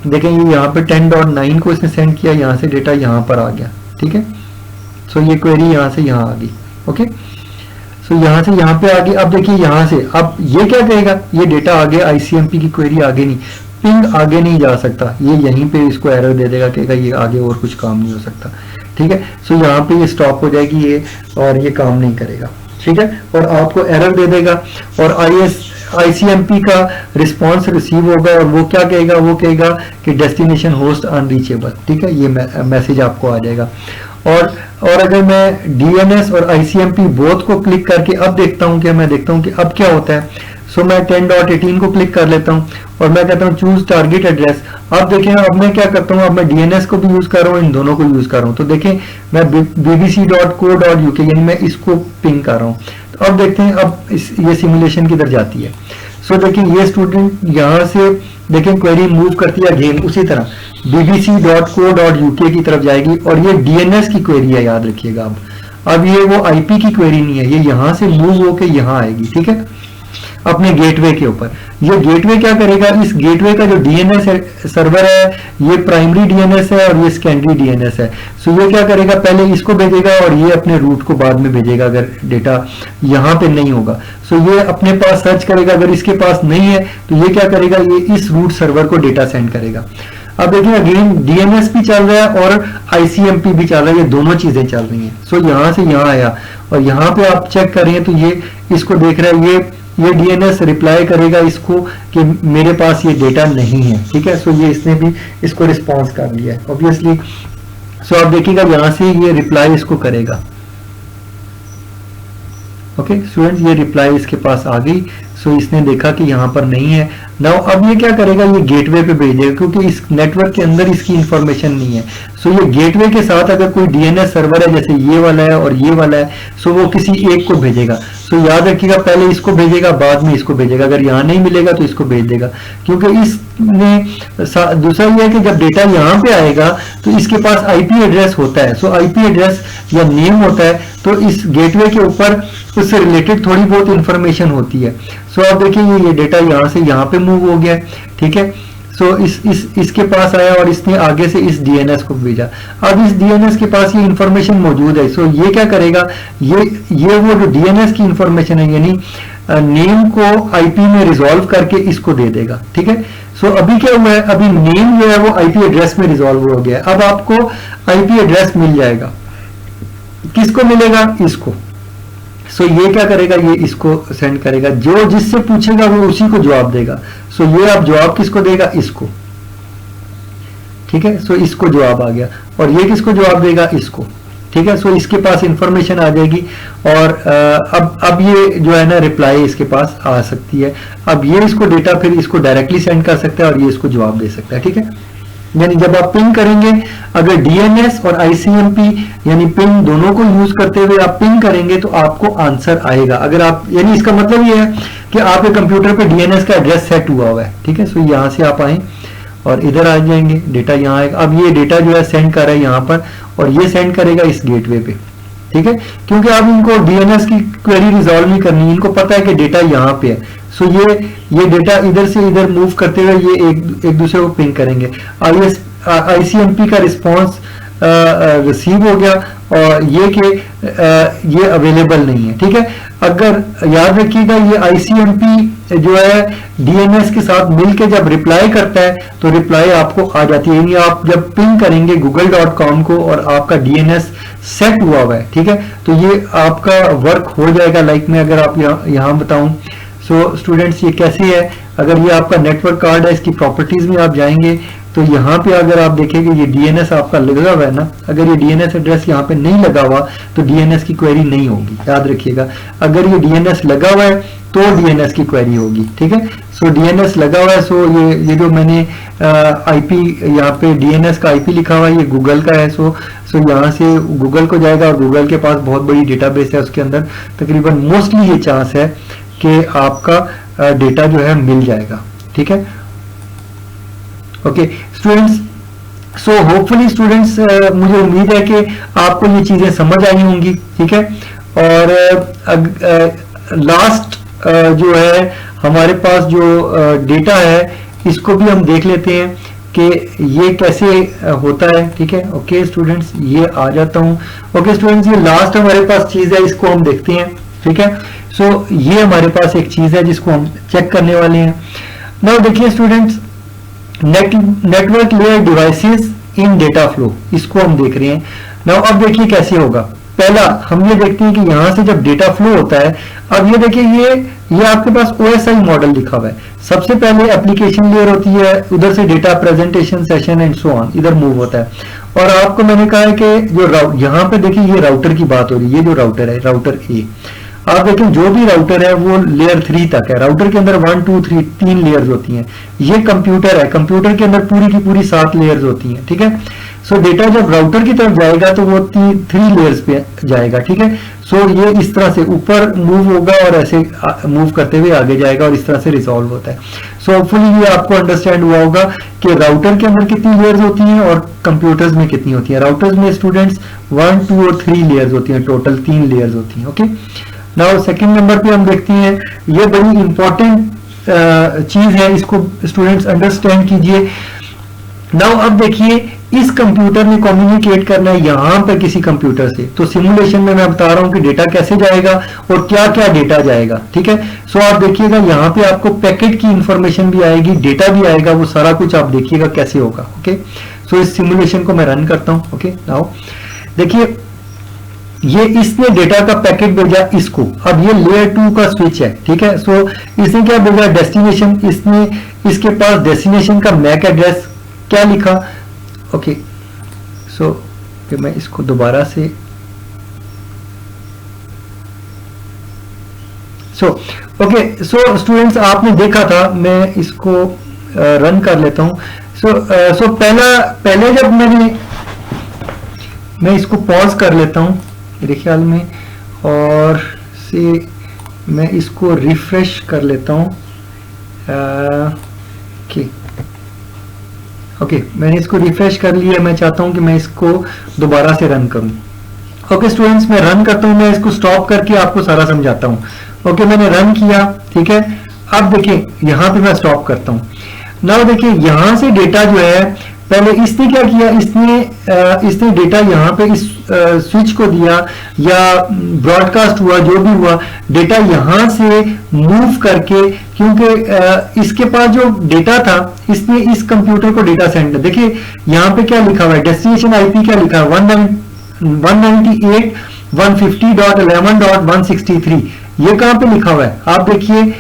देखें ये यहाँ पे 10.9 को इसने सेंड किया, यहाँ से डेटा यहाँ पर आ गया, ठीक है। सो ये क्वेरी यहाँ से यहाँ आ गई, ओके। सो यहाँ से यहाँ पे आ गई। अब देखिए यहाँ से अब ये क्या कहेगा, ये डेटा आगे आईसीएमपी की क्वेरी आगे नहीं, पिंग आगे नहीं जा सकता, ये यहीं पे इसको एरर दे देगा, कहेगा ये आगे और कुछ काम नहीं हो सकता, ठीक है। सो यहाँ पे ये स्टॉप हो जाएगी ये, और ये काम नहीं करेगा, ठीक है, और आपको एरर दे देगा और आईसीएमपी का रिस्पांस रिसीव होगा और वो क्या कहेगा, वो कहेगा कि डेस्टिनेशन होस्ट अनरीचेबल, ठीक है। ये मैसेज आपको आ जाएगा। और अगर मैं डीएनएस और आईसीएमपी बोथ को क्लिक करके अब देखता हूं कि अब क्या होता है। सो मैं 10.18 को क्लिक कर लेता हूं और मैं कहता हूं चूज टारगेट एड्रेस। अब देखें अब मैं क्या करता हूं, अब मैं डीएनएस को भी यूज कर रहा हूं, इन दोनों को यूज कर रहा हूं। तो देखें मैं bbc.co.uk यानी मैं इसको पिंग कर रहा हूं। तो अब देखते हैं अब ये सिमुलेशन किधर जाती है। सो देखिए ये स्टूडेंट यहाँ से देखें क्वेरी मूव करती है अगेन उसी तरह bbc.co.uk की तरफ जाएगी और ये डीएनएस की क्वेरी है, याद रखिएगा। अब ये वो आईपी की क्वेरी नहीं है, ये यहाँ से मूव होके यहाँ आएगी, ठीक है, अपने गेटवे के ऊपर। ये गेटवे क्या करेगा, इस गेटवे का जो डीएनएस सर्वर है ये प्राइमरी डीएनएस है और ये सेकेंडरी डीएनएस है। सो ये क्या करेगा, पहले इसको भेजेगा और ये अपने रूट को बाद में भेजेगा अगर डेटा यहाँ पे नहीं होगा। सो ये अपने पास सर्च करेगा, अगर इसके पास नहीं है तो ये क्या करेगा, ये इस रूट सर्वर को डेटा सेंड करेगा। अब देखिए अगेन डीएनएस भी चल रहा है और आईसीएमपी भी चल रहा है, ये दोनों चीजें चल रही हैं। सो यहाँ से यहाँ आया और यहाँ पे आप चेक करें तो ये इसको देख रहा है, ये ये डीएनएस रिप्लाई करेगा इसको कि मेरे पास ये डेटा नहीं है, ठीक है। सो ये इसने भी इसको रिस्पॉन्स कर लिया है ऑब्वियसली। सो आप देखिएगा यहां से ये रिप्लाई इसको करेगा। ओके स्टूडेंट्स, ये रिप्लाई इसके पास आ गई। सो इसने देखा कि यहाँ पर नहीं है। नाउ अब ये क्या करेगा, ये गेटवे पे भेजेगा क्योंकि इस नेटवर्क के अंदर इसकी इंफॉर्मेशन नहीं है। सो ये गेटवे के साथ अगर कोई डीएनएस सर्वर है जैसे ये वाला है और ये वाला है, सो वो किसी एक को भेजेगा। सो याद रखिएगा पहले इसको भेजेगा बाद में इसको भेजेगा, अगर यहाँ नहीं मिलेगा तो इसको भेज देगा। क्योंकि इसने दूसरा ये है कि जब डेटा यहाँ पे आएगा तो इसके पास आईपी एड्रेस होता है। सो आईपी एड्रेस या नेम होता है, तो इस गेटवे के ऊपर उससे रिलेटेड थोड़ी बहुत इंफॉर्मेशन होती है। सो आप देखिए ये डेटा यहाँ से यहाँ पे मूव हो गया, ठीक है। सो इसके पास आया और इसने आगे से इस डीएनएस को भेजा। अब इस डीएनएस के पास ये इंफॉर्मेशन मौजूद है। सो ये क्या करेगा, ये वो जो डीएनएस की इंफॉर्मेशन है यानी नेम को आईपी में रिजॉल्व करके इसको दे देगा, ठीक है। सो अभी क्या हुआ है, अभी नेम जो है वो आईपी एड्रेस में रिजॉल्व हो गया है। अब आपको आईपी एड्रेस मिल जाएगा, किसको मिलेगा, इसको। सो ये क्या करेगा, ये इसको सेंड करेगा, जो जिससे पूछेगा वो उसी को जवाब देगा। सो ये अब जवाब किसको देगा, इसको, ठीक है। सो इसको जवाब आ गया और ये किसको जवाब देगा, इसको, ठीक है। सो इसके पास इंफॉर्मेशन आ जाएगी और अब ये जो है ना रिप्लाई इसके पास आ सकती है। अब ये इसको डेटा फिर इसको डायरेक्टली सेंड कर सकता है और ये इसको जवाब दे सकता है, ठीक है। यानी जब आप पिंग करेंगे, अगर डीएनएस और आईसीएमपी यानी पिंग दोनों को यूज करते हुए आप पिंग करेंगे तो आपको आंसर आएगा। अगर आप यानी इसका मतलब ये है कि आपके कंप्यूटर पे डीएनएस का एड्रेस सेट हुआ है, ठीक है। सो यहां से आप आए और इधर आ जाएंगे, डेटा यहाँ आएगा। अब ये डेटा जो है सेंड कर रहा है यहाँ पर और ये सेंड करेगा इस गेटवे पे, ठीक है। क्योंकि अब इनको डीएनएस की क्वेरी रिजॉल्व नहीं करनी, इनको पता है कि डेटा यहाँ पे है। सो ये डेटा इधर से इधर मूव करते हुए ये एक दूसरे को पिंग करेंगे। आईसीएमपी का रिस्पॉन्स रिसीव हो गया और ये अवेलेबल नहीं है, ठीक है। अगर याद रखिएगा ये आईसीएमपी जो है डीएनएस के साथ मिलके जब रिप्लाई करता है तो रिप्लाई आपको आ जाती है। यानी आप जब पिंग करेंगे google.com को और आपका डीएनएस सेट हुआ है, ठीक है, तो ये आपका वर्क हो जाएगा। लाइक मैं अगर आप यहाँ बताऊं, सो स्टूडेंट्स ये कैसे है, अगर ये आपका नेटवर्क कार्ड है, इसकी प्रॉपर्टीज में आप जाएंगे तो यहाँ पे अगर आप देखेंगे ये डीएनएस आपका लगा हुआ है ना, अगर ये डीएनएस एड्रेस यहाँ पे नहीं लगा हुआ तो डीएनएस की क्वेरी नहीं होगी, याद रखिएगा। अगर ये डीएनएस लगा हुआ है तो डीएनएस की क्वेरी होगी, ठीक है। सो डीएनएस लगा हुआ है। सो ये जो मैंने आईपी यहाँ पे डीएनएस का आईपी लिखा हुआ है ये गूगल का है। सो यहाँ से गूगल को जाएगा और गूगल के पास बहुत बड़ी डेटाबेस है, उसके अंदर तकरीबन मोस्टली ये चांस है कि आपका डेटा जो है मिल जाएगा, ठीक है। Okay students, so hopefully students मुझे उम्मीद है कि आपको ये चीजें समझ आई होंगी, ठीक है। और लास्ट जो है हमारे पास जो डेटा है इसको भी हम देख लेते हैं कि ये कैसे होता है, ठीक है। ओके स्टूडेंट्स, ये आ जाता हूं। ओके स्टूडेंट्स, ये लास्ट हमारे पास चीज है, इसको हम देखते हैं, ठीक है। सो ये हमारे पास एक चीज है जिसको हम चेक करने वाले हैं। नाउ देखिए students, network layer devices in data flow, इसको हम देख रहे हैं। नाउ अब देखिए कैसे होगा। पहला हम ये देखते हैं कि यहां से जब डेटा फ्लो होता है, अब ये देखिए ये आपके पास ओएसआई मॉडल लिखा हुआ है। सबसे पहले एप्लीकेशन लेयर होती है, उधर से data presentation session and so on इधर मूव होता है। और आपको मैंने कहा है कि जो यहाँ पे देखिए ये राउटर की बात हो रही है, ये जो राउटर है राउटर ए, आप देखें जो भी राउटर है वो लेयर 3 तक है। राउटर के अंदर 1 2 3 3 लेयर्स होती हैं। ये कंप्यूटर है, कंप्यूटर के अंदर पूरी की पूरी 7 लेयर्स होती हैं, ठीक है। सो डेटा जब राउटर की तरफ जाएगा तो वो 3 लेयर्स पे जाएगा, ठीक है। सो ये इस तरह से ऊपर मूव होगा और ऐसे मूव करते हुए आगे जाएगा और इस तरह से रिजॉल्व होता है। सो होपफुली ये आपको अंडरस्टैंड हुआ होगा कि राउटर के अंदर कितनी लेयर्स होती हैं और कंप्यूटर्स में कितनी होती हैं। राउटर्स में स्टूडेंट्स 1 2 और 3 लेयर्स होती हैं, टोटल 3 लेयर्स होती हैं, ओके। नाउ सेकंड नंबर पे हम देखते हैं, ये बड़ी इंपॉर्टेंट चीज है, इसको स्टूडेंट्स अंडरस्टैंड कीजिए। नाउ अब देखिए इस कंप्यूटर ने कम्युनिकेट करना है यहां पर किसी कंप्यूटर से, तो सिमुलेशन में मैं बता रहा हूं कि डेटा कैसे जाएगा और क्या क्या डेटा जाएगा, ठीक है। सो आप देखिएगा यहां पे आपको पैकेट की इंफॉर्मेशन भी आएगी, डेटा भी आएगा, वो सारा कुछ आप देखिएगा कैसे होगा, ओके। सो इस सिमुलेशन को मैं रन करता हूं, ओके। नाउ देखिए ये इसने डेटा का पैकेट भेजा इसको, अब ये लेयर 2 का स्विच है, ठीक है। सो इसने क्या भेजा, डेस्टिनेशन, इसने इसके पास डेस्टिनेशन का मैक एड्रेस क्या लिखा, ओके। सो फिर मैं इसको दोबारा से ओके। सो स्टूडेंट्स आपने देखा था, मैं इसको रन कर लेता हूं। सो पहले जब मैं इसको पॉज कर लेता हूं मेरे ख्याल में, और से मैं इसको रिफ्रेश कर लेता हूं। ओके, मैंने इसको रिफ्रेश कर लिया। मैं चाहता हूं कि मैं इसको दोबारा से रन करूं। ओके स्टूडेंट्स, मैं रन करता हूं, मैं इसको स्टॉप करके आपको सारा समझाता हूं। ओके, मैंने रन किया, ठीक है। अब देखिए यहां पे मैं स्टॉप करता हूं। नाउ देखिए यहां से डेटा जो है, पहले इसने क्या किया, इसने डेटा यहाँ पे इस स्विच को दिया या ब्रॉडकास्ट हुआ, जो भी हुआ, डेटा यहाँ से मूव करके, क्योंकि इसके पास जो डेटा था, इसने इस कंप्यूटर को डेटा सेंड किया। देखिए यहाँ पे क्या लिखा हुआ है, डेस्टिनेशन आईपी क्या लिखा है, 198.150.11.163। ये कहाँ पे लिखा हुआ है, आप देखिए,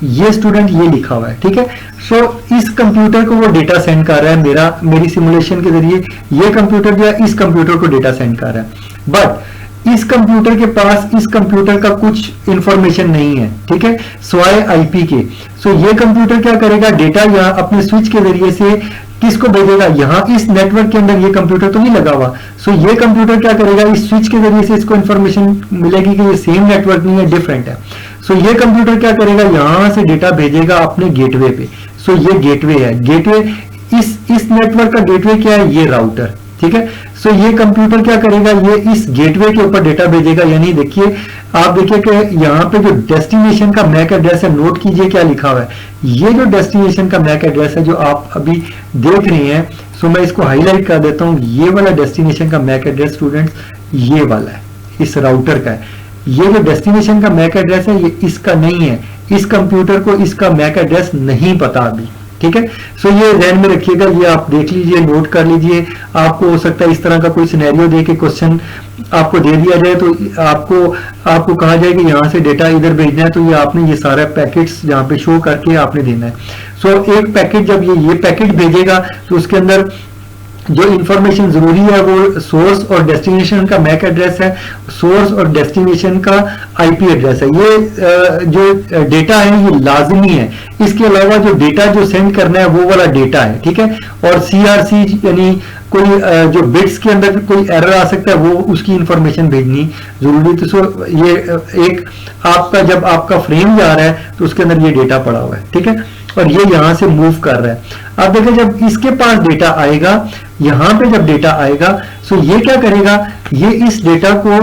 ये स्टूडेंट ये लिखा हुआ है, ठीक है। सो इस कंप्यूटर को वो डेटा सेंड कर रहा है, मेरी सिमुलेशन के जरिए ये कंप्यूटर जो है इस कंप्यूटर को डेटा सेंड कर रहा है। बट इस कंप्यूटर के पास इस कंप्यूटर का कुछ इंफॉर्मेशन नहीं है, ठीक है, स्वाय आईपी के। सो ये कंप्यूटर क्या करेगा, डेटा यहाँ अपने स्विच के जरिए से किसको भेजेगा, यहाँ इस नेटवर्क के अंदर ये कंप्यूटर तो नहीं लगा हुआ। सो ये कंप्यूटर क्या करेगा, इस स्विच के जरिए से इसको इंफॉर्मेशन मिलेगी कि ये सेम नेटवर्क नहीं है, डिफरेंट है। सो ये कंप्यूटर क्या करेगा, यहां से डेटा भेजेगा अपने गेटवे पे। सो ये गेटवे है, गेटवे इस नेटवर्क का गेटवे क्या है, ये राउटर, ठीक है। सो ये कंप्यूटर क्या करेगा, ये इस गेटवे के ऊपर डेटा भेजेगा। यानी देखिए, आप देखिए कि यहाँ पे जो डेस्टिनेशन का मैक एड्रेस है, नोट कीजिए क्या लिखा हुआ है। ये जो डेस्टिनेशन का मैक एड्रेस है जो आप अभी देख रहे हैं, सो मैं इसको हाईलाइट कर देता हूँ। ये वाला डेस्टिनेशन का मैक एड्रेस स्टूडेंट्स ये वाला है, इस राउटर का है। ये जो डेस्टिनेशन का मैक एड्रेस है ये इसका नहीं है, इस कंप्यूटर को इसका मैक एड्रेस नहीं पता अभी, ठीक है। सो ये ध्यान में रखिएगा, ये आप देख लीजिए, नोट कर लीजिए। आपको हो सकता है इस तरह का कोई सिनेरियो दे के क्वेश्चन आपको दे दिया जाए, तो आपको कहा जाए कि यहाँ से डेटा इधर भेजना है, तो ये आपने ये सारा पैकेट्स यहाँ पे शो करके आपने देना है। सो एक पैकेट जब ये पैकेट भेजेगा, तो उसके अंदर जो इंफॉर्मेशन जरूरी है वो सोर्स और डेस्टिनेशन का मैक एड्रेस है, सोर्स और डेस्टिनेशन का आईपी एड्रेस है। ये जो डेटा है ये लाजमी है। इसके अलावा जो डेटा जो सेंड करना है वो वाला डेटा है, ठीक है। और सीआरसी यानी कोई जो बिट्स के अंदर कोई एरर आ सकता है, वो उसकी इंफॉर्मेशन भेजनी जरूरी। तो सो ये एक आपका जब आपका फ्रेम जा रहा है तो उसके अंदर ये डेटा पड़ा हुआ है, ठीक है, और ये यहां से मूव कर रहा है। अब देखिए जब इसके पास डेटा आएगा, यहां पे जब डेटा आएगा, सो ये क्या करेगा, ये इस डेटा को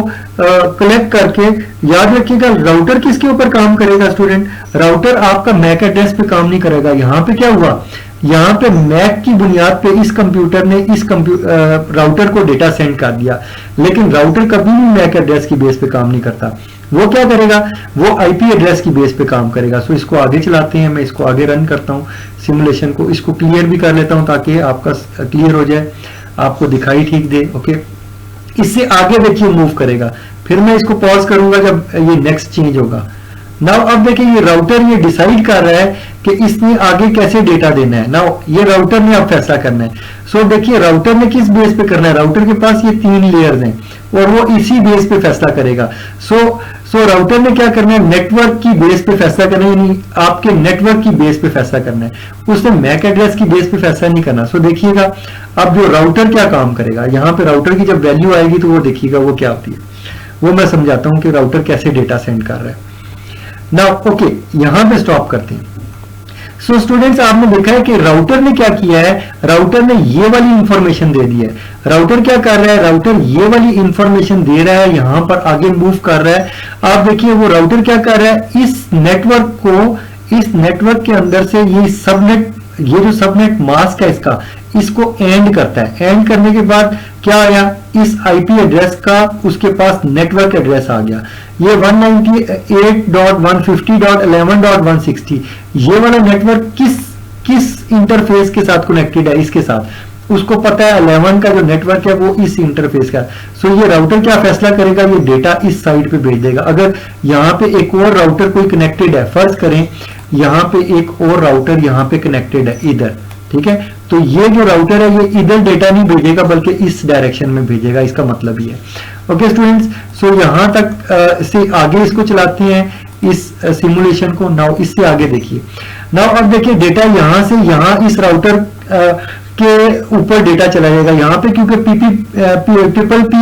कलेक्ट करके, याद रखिएगा राउटर किसके ऊपर काम करेगा स्टूडेंट, राउटर आपका मैक एड्रेस पे काम नहीं करेगा। यहां पे क्या हुआ, यहां पे मैक की बुनियाद पे इस कंप्यूटर ने इस राउटर को डेटा सेंड कर दिया, लेकिन राउटर कभी भी मैक एड्रेस की बेस पे काम नहीं करता। वो क्या करेगा, वो आईपी एड्रेस की बेस पे काम करेगा। सो इसको आगे चलाते हैं, मैं इसको आगे रन करता हूँ सिमुलेशन को, इसको क्लियर भी कर लेता हूँ ताकि आपका क्लियर हो जाए, आपको दिखाई ठीक दे। ओके, इससे आगे देखिए मूव करेगा, फिर मैं इसको पॉज करूंगा जब ये नेक्स्ट चेंज होगा। नाउ अब देखिए ये राउटर ये डिसाइड कर रहा है कि इसने आगे कैसे डेटा देना है। नाउ ये राउटर ने अब फैसला करना है। सो देखिए राउटर ने किस बेस पे करना है, राउटर के पास ये 3 लेयर्स हैं और वो इसी बेस पे फैसला करेगा। सो राउटर ने क्या करना है, नेटवर्क की बेस पे फैसला करना है, यानी आपके नेटवर्क की बेस पे फैसला करना है, उसने मैक एड्रेस की बेस पे फैसला नहीं करना। सो देखिएगा अब जो राउटर क्या काम करेगा, यहाँ पे राउटर की जब वैल्यू आएगी तो वो देखिएगा वो क्या होती है, वो मैं समझाता हूँ कि राउटर कैसे डेटा सेंड कर रहा है। नाउ ओके, यहां पे स्टॉप करते हैं। सो स्टूडेंट्स आपने देखा है कि राउटर ने क्या किया है, राउटर ने ये वाली इंफॉर्मेशन दे दी है। राउटर क्या कर रहा है, राउटर ये वाली इंफॉर्मेशन दे रहा है, यहां पर आगे मूव कर रहा है। आप देखिए वो राउटर क्या कर रहा है, इस नेटवर्क के अंदर से ये जो सबनेट मास्क है इसको एंड करता है। एंड करने के बाद क्या आया, इस आईपी एड्रेस का उसके पास नेटवर्क एड्रेस आ गया। ये 198.150.11.160 ये वाला नेटवर्क किस इंटरफेस के साथ कनेक्टेड है, इसके साथ। उसको पता है 11 का जो नेटवर्क है वो इस इंटरफेस का। सो ये राउटर क्या फैसला करेगा, ये डेटा इस साइड पे भेज देगा। अगर यहाँ पे एक और राउटर कोई कनेक्टेड है, फर्ज करें यहाँ पे एक और राउटर यहाँ पे कनेक्टेड है इधर, ठीक है, तो ये जो राउटर है ये इधर डेटा नहीं भेजेगा बल्कि इस डायरेक्शन में भेजेगा, इसका मतलब ये है। ओके स्टूडेंट्स, सो यहां तक से आगे इसको चलाते हैं इस सिमुलेशन को। नाउ इससे आगे देखिए, नाउ अब देखिए डेटा यहां से यहां इस राउटर के ऊपर डेटा चला जाएगा यहाँ पे, क्योंकि ट्रिपल पी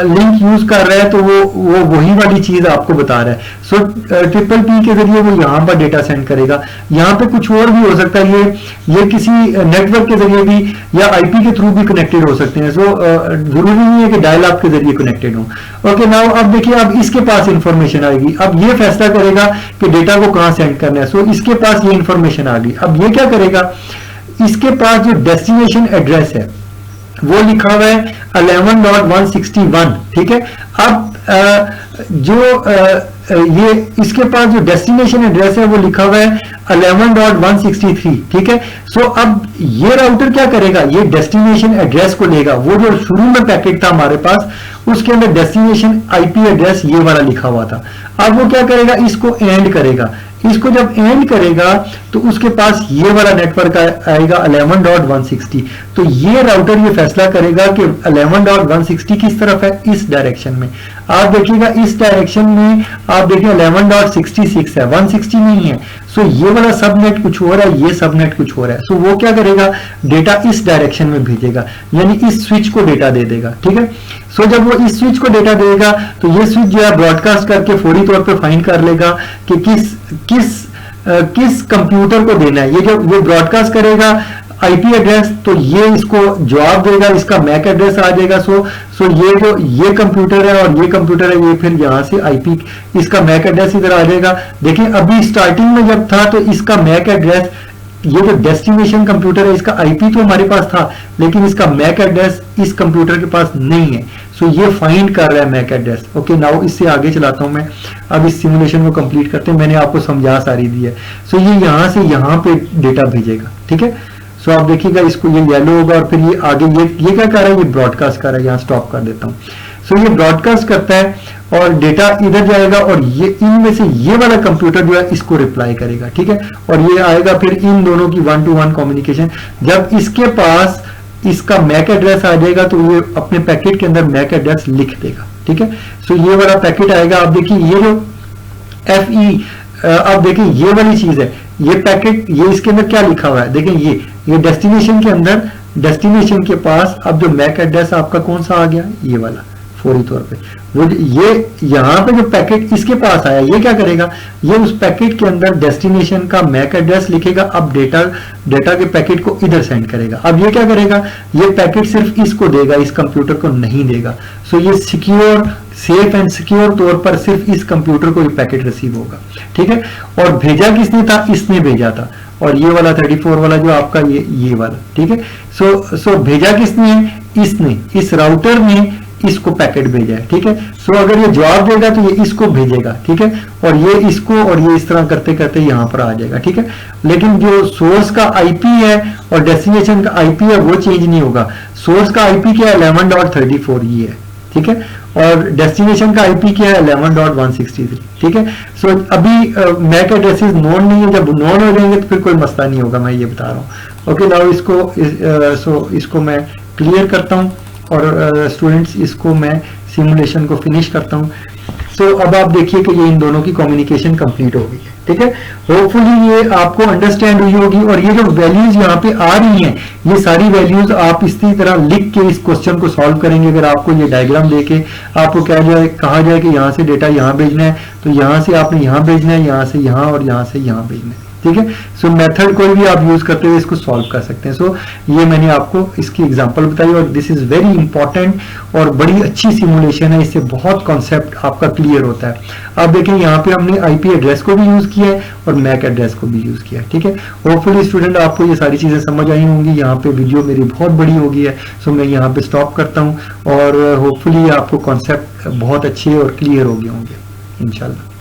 लिंक यूज कर रहा है तो वो वही वाली चीज आपको बता रहा है। सो ट्रिपल पी के जरिए वो यहाँ पर डेटा सेंड करेगा। यहाँ पे कुछ और भी हो सकता है, ये किसी नेटवर्क के जरिए भी या आईपी के थ्रू भी कनेक्टेड हो सकते हैं। सो जरूरी नहीं है कि डायल अप के जरिए कनेक्टेड हो। ओके, नाउ अब देखिए अब इसके पास इंफॉर्मेशन आएगी। अब ये फैसला करेगा कि डेटा को कहाँ सेंड करना है। सो इसके पास ये इंफॉर्मेशन आ गई। अब ये क्या करेगा, इसके पास जो डेस्टिनेशन एड्रेस है वो लिखा हुआ है 11.161, ठीक है। अब ये इसके पास जो डेस्टिनेशन एड्रेस है वो लिखा हुआ है 11.163, ठीक है। सो अब ये राउटर क्या करेगा, ये डेस्टिनेशन एड्रेस को लेगा, वो जो शुरू में पैकेट था हमारे पास उसके अंदर डेस्टिनेशन आईपी एड्रेस ये वाला लिखा हुआ था। अब वो क्या करेगा, इसको एंड करेगा। इसको जब एंड करेगा तो उसके पास ये वाला नेटवर्क आएगा 11.160। तो ये राउटर ये फैसला करेगा कि 11.160 किस तरफ है, इस डायरेक्शन में। आप देखिएगा इस डायरेक्शन में आप देखिए 11.66 है, 160 नहीं है। सो ये वाला सबनेट कुछ और है, ये सबनेट कुछ और है। सो वो क्या करेगा, डेटा इस डायरेक्शन में भेजेगा, यानी इस स्विच को डेटा दे देगा, ठीक है। सो जब वो इस स्विच को डेटा देगा तो ये स्विच जो है ब्रॉडकास्ट करके फौरी तौर पे फाइंड कर लेगा कि किस कंप्यूटर को देना है। ये जो वो ब्रॉडकास्ट करेगा आईपी एड्रेस, तो ये इसको जवाब देगा, इसका मैक एड्रेस आ जाएगा। सो ये जो ये कंप्यूटर है और ये कंप्यूटर है, ये फिर यहां से आईपी इसका मैक एड्रेस इधर आ जाएगा। देखिए अभी स्टार्टिंग में जब था तो इसका मैक एड्रेस, ये जो डेस्टिनेशन कंप्यूटर है इसका आईपी तो हमारे पास था, लेकिन इसका मैक एड्रेस इस कंप्यूटर के पास नहीं है। सो ये फाइंड कर रहा है मैक एड्रेस। ओके, नाउ इससे आगे चलाता हूं मैं। अब इस सिमुलेशन को कंप्लीट करते हैं, मैंने आपको समझा सारी दी है। सो ये यहां से यहां पे डेटा भेजेगा, ठीक है। सो आप देखिएगा इसको ये येलो होगा और फिर ये आगे ये क्या कर रहा है, ये ब्रॉडकास्ट कर रहा है। यहाँ स्टॉप कर देता हूँ। सो ये ब्रॉडकास्ट करता है और डेटा इधर जाएगा और ये इनमें से ये वाला कंप्यूटर जो है इसको रिप्लाई करेगा, ठीक है। और ये आएगा फिर इन दोनों की 1-to-1 कम्युनिकेशन। जब इसके पास इसका मैक एड्रेस आ जाएगा तो ये अपने पैकेट के अंदर मैक एड्रेस लिख देगा, ठीक है। सो ये वाला पैकेट आएगा। आप देखिए ये जो FE, आप देखिए ये वाली चीज है, ये पैकेट, ये इसके अंदर क्या लिखा हुआ है, देखिए ये डेस्टिनेशन के अंदर, डेस्टिनेशन के पास अब जो मैक एड्रेस आपका कौन सा आ गया, ये वाला फौरी तौर पे वो ये यहाँ पे जो पैकेट इसके पास आया, ये क्या करेगा, ये उस पैकेट के अंदर डेस्टिनेशन का मैक एड्रेस लिखेगा। अब डेटा के पैकेट को इधर सेंड करेगा। अब ये क्या करेगा, ये पैकेट सिर्फ इसको देगा, इस कंप्यूटर को नहीं देगा। सो ये सिक्योर, सेफ एंड सिक्योर तौर पर सिर्फ इस कंप्यूटर को ये पैकेट रिसीव होगा, ठीक है। और भेजा किसने था, इसने भेजा था। और ये वाला 34 वाला जो आपका ये वाला, ठीक है। सो भेजा किसने है, इसने, इस राउटर ने इसको पैकेट भेजा है, ठीक है। सो अगर ये जवाब देगा तो ये इसको भेजेगा, ठीक है। और ये इसको, और ये इस तरह करते करते यहां पर आ जाएगा, ठीक है। लेकिन जो सोर्स का आईपी है और डेस्टिनेशन का आईपी है वो चेंज नहीं होगा। सोर्स का आईपी क्या है, 11.34 ये है, ठीक है। और डेस्टिनेशन का आईपी क्या है, 11.163, ठीक है। सो अभी मैक एड्रेसेस नोन नहीं है, जब नोन हो जाएंगे तो फिर कोई मसला नहीं होगा, मैं ये बता रहा हूँ। ओके, नाउ इसको मैं क्लियर करता हूँ और स्टूडेंट्स इसको मैं सिमुलेशन को फिनिश करता हूँ। सो अब आप देखिए कि ये इन दोनों की कम्युनिकेशन कंप्लीट हो गई है, ठीक है। होपफुली ये आपको अंडरस्टैंड हुई होगी। और ये जो वैल्यूज यहाँ पे आ रही हैं, ये सारी वैल्यूज आप इसी तरह लिख के इस क्वेश्चन को सॉल्व करेंगे। अगर आपको ये डायग्राम देके आपको कहा जाए कि यहाँ से डेटा यहाँ भेजना है, तो यहाँ से आपने यहाँ भेजना है, यहाँ से यहाँ और यहाँ से यहाँ भेजना है, ठीक है। सो मेथड कोई भी आप यूज करते हुए इसको सॉल्व कर सकते हैं। सो ये मैंने आपको इसकी एग्जांपल बताई और दिस इज वेरी इंपॉर्टेंट और बड़ी अच्छी सिमुलेशन है। इससे बहुत कॉन्सेप्ट आपका क्लियर होता है। आप देखें यहाँ पे हमने आईपी एड्रेस को भी यूज किया है और मैक एड्रेस को भी यूज किया है, ठीक है। होपफुली स्टूडेंट आपको ये सारी चीजें समझ आई होंगी। यहाँ पे वीडियो मेरी बहुत बड़ी हो गई है, सो मैं यहाँ पे स्टॉप करता हूँ और होपफुली आपको कॉन्सेप्ट बहुत अच्छे और क्लियर हो गए होंगे इंशाल्लाह।